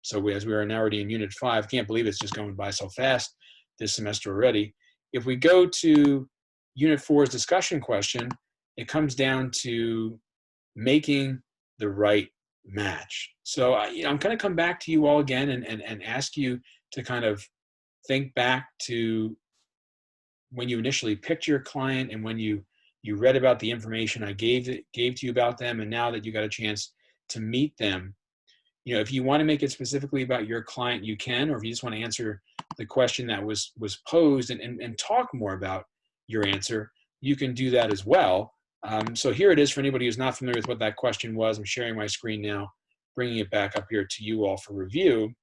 So as we are now already in Unit 5, can't believe it's just going by so fast this semester already. If we go to Unit 4's discussion question, it comes down to making the right match. So I'm going to come back to you all again and ask you to kind of think back to when you initially picked your client and when you read about the information I gave to you about them, and now that you got a chance to meet them. If you want to make it specifically about your client, you can, or if you just want to answer the question that was posed and talk more about your answer, you can do that as well. So here it is for anybody who's not familiar with what that question was. I'm sharing my screen now, bringing it back up here to you all for review.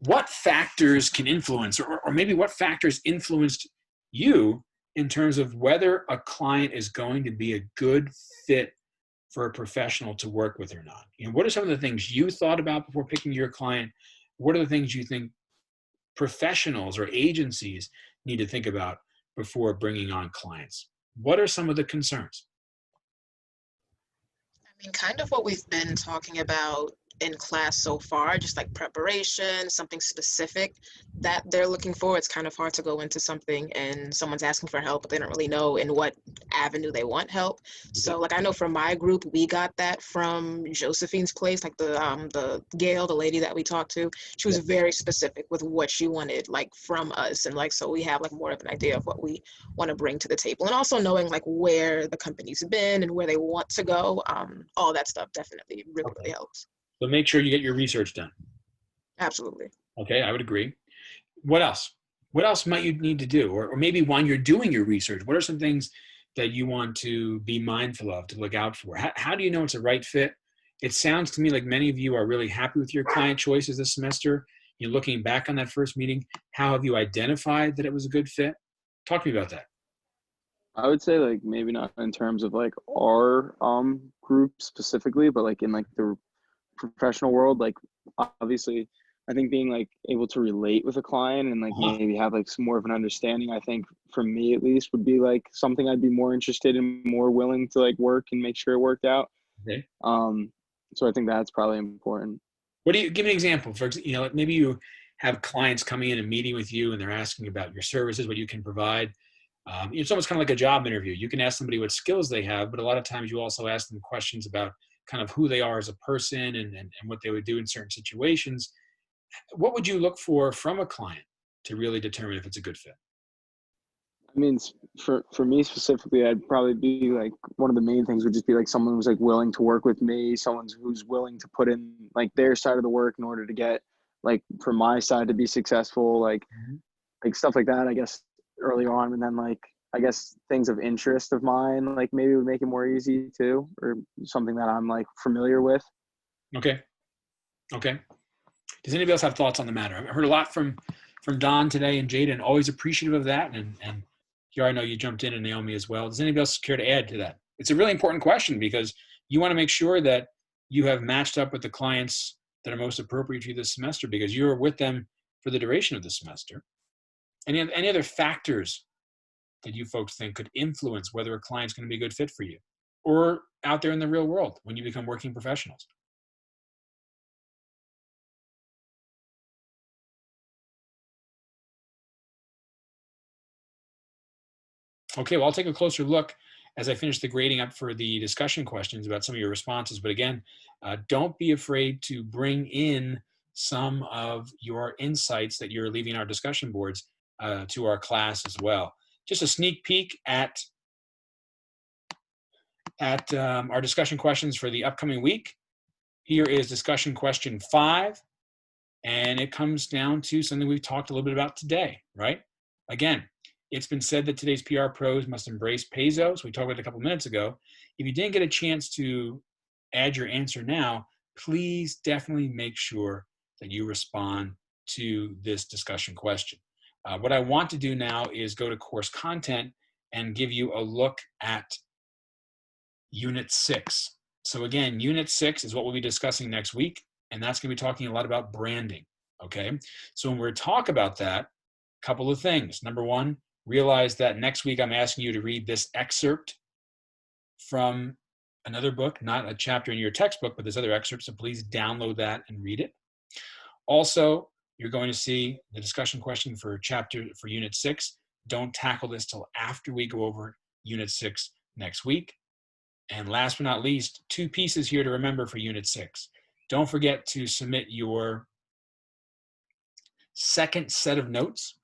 What factors can influence, or maybe what factors influenced you in terms of whether a client is going to be a good fit for a professional to work with or not? What are some of the things you thought about before picking your client? What are the things you think professionals or agencies need to think about before bringing on clients? What are some of the concerns? I mean, kind of what we've been talking about in class so far, just like preparation, something specific that they're looking for. It's kind of hard to go into something and someone's asking for help, but they don't really know in what avenue they want help. So like, I know from my group, we got that from Josephine's place, like the Gail, the lady that we talked to. She was very specific with what she wanted, like from us. And like, so we have like more of an idea of what we want to bring to the table, and also knowing like where the company's been and where they want to go. All that stuff definitely really helps. So make sure you get your research done. Absolutely. Okay, I would agree. What else? What else might you need to do? Or maybe when you're doing your research, what are some things that you want to be mindful of, to look out for? How do you know it's a right fit? It sounds to me like many of you are really happy with your client choices this semester. You're looking back on that first meeting. How have you identified that it was a good fit? Talk to me about that. I would say like maybe not in terms of like our group specifically, but like in like the professional world. Like obviously I think being like able to relate with a client and like maybe have like some more of an understanding, I think for me at least, would be like something I'd be more interested in, more willing to like work and make sure it worked out. Okay. So I think that's probably important. What do you give an example? For maybe you have clients coming in and meeting with you and they're asking about your services, what you can provide. It's almost kind of like a job interview. You can ask somebody what skills they have, but a lot of times you also ask them questions about kind of who they are as a person and what they would do in certain situations. What would you look for from a client to really determine if it's a good fit? I mean, for me specifically, I'd probably be like, one of the main things would just be like someone who's like willing to work with me, someone who's willing to put in like their side of the work in order to get like for my side to be successful, like stuff like that, I guess, early on. And then like, I guess things of interest of mine, like maybe would make it more easy too, or something that I'm like familiar with. Okay. Does anybody else have thoughts on the matter? I've heard a lot from Don today and Jada, and always appreciative of that. And here I know you jumped in, and Naomi as well. Does anybody else care to add to that? It's a really important question because you want to make sure that you have matched up with the clients that are most appropriate for you this semester, because you're with them for the duration of the semester. Any other factors that you folks think could influence whether a client's going to be a good fit for you, or out there in the real world when you become working professionals? Okay, well, I'll take a closer look as I finish the grading up for the discussion questions about some of your responses. But again, don't be afraid to bring in some of your insights that you're leaving our discussion boards to our class as well. Just a sneak peek at our discussion questions for the upcoming week. here is discussion question 5. And it comes down to something we've talked a little bit about today, right? Again, it's been said that today's PR pros must embrace pesos. We talked about it a couple minutes ago. If you didn't get a chance to add your answer now, please definitely make sure that you respond to this discussion question. What I want to do now is go to course content and give you a look at Unit 6. So again, Unit 6 is what we'll be discussing next week, and that's going to be talking a lot about branding, okay? So when we talk about that, a couple of things. Number one, realize that next week I'm asking you to read this excerpt from another book, not a chapter in your textbook, but this other excerpt, so please download that and read it. Also, you're going to see the discussion question for Unit 6. Don't tackle this till after we go over Unit 6 next week. And last but not least, 2 pieces here to remember for Unit 6. Don't forget to submit your second set of notes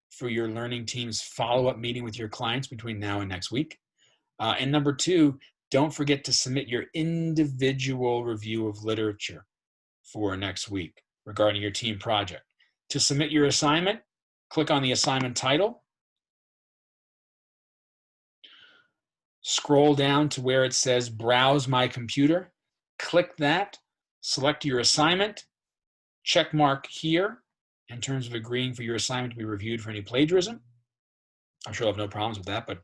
for your learning team's follow-up meeting with your clients between now and next week. And number 2, don't forget to submit your individual review of literature for next week regarding your team project. To submit your assignment, click on the assignment title, scroll down to where it says Browse My Computer, click that, select your assignment, check mark here in terms of agreeing for your assignment to be reviewed for any plagiarism. I'm sure I'll have no problems with that, but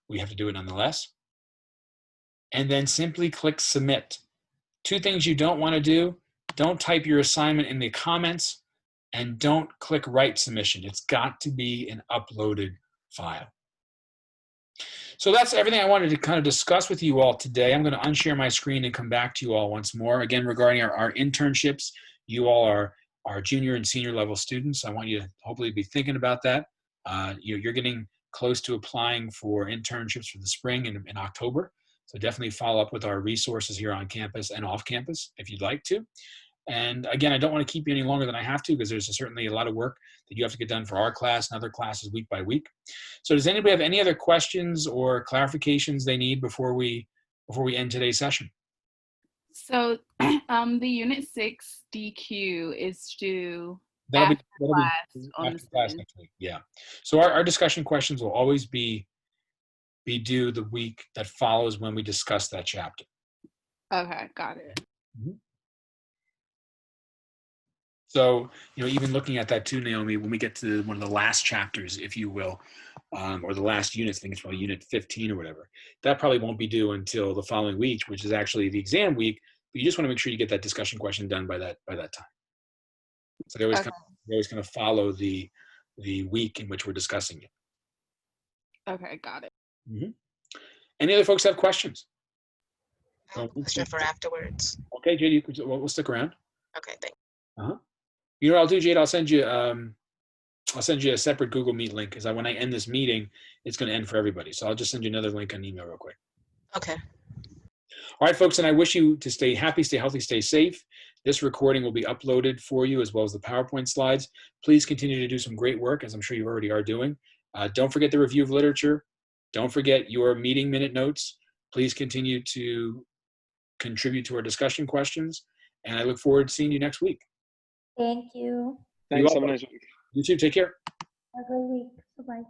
we have to do it nonetheless. And then simply click Submit. 2 things you don't want to do: don't type your assignment in the comments, and don't click Write Submission. It's got to be an uploaded file. So that's everything I wanted to kind of discuss with you all today. I'm going to unshare my screen and come back to you all once more. Again, regarding our internships, you all are our junior and senior level students. I want you to hopefully be thinking about that. You're getting close to applying for internships for the spring in October. So definitely follow up with our resources here on campus and off campus if you'd like to. And again, I don't want to keep you any longer than I have to, because there's certainly a lot of work that you have to get done for our class and other classes week by week. So does anybody have any other questions or clarifications they need before we end today's session? So the Unit 6 DQ is due after class next week. Yeah. So our discussion questions will always be due the week that follows when we discuss that chapter. Okay, got it. Mm-hmm. So, even looking at that too, Naomi, when we get to one of the last chapters, if you will, or the last units, I think it's probably Unit 15 or whatever, that probably won't be due until the following week, which is actually the exam week, but you just want to make sure you get that discussion question done by that time. So they always, kind of follow the week in which we're discussing it. Okay, got it. Mm-hmm. Any other folks have questions? I have a question for afterwards. Okay, Jade, we'll stick around. Okay, thanks. You know what I'll do, Jade? I'll send you a separate Google Meet link, because when I end this meeting, it's going to end for everybody. So I'll just send you another link on email real quick. Okay. All right, folks, and I wish you to stay happy, stay healthy, stay safe. This recording will be uploaded for you, as well as the PowerPoint slides. Please continue to do some great work, as I'm sure you already are doing. Don't forget the review of literature. Don't forget your meeting minute notes. Please continue to contribute to our discussion questions, and I look forward to seeing you next week. Thank you. Thanks. Have a nice week. You too. Take care. Have a great week. Bye-bye.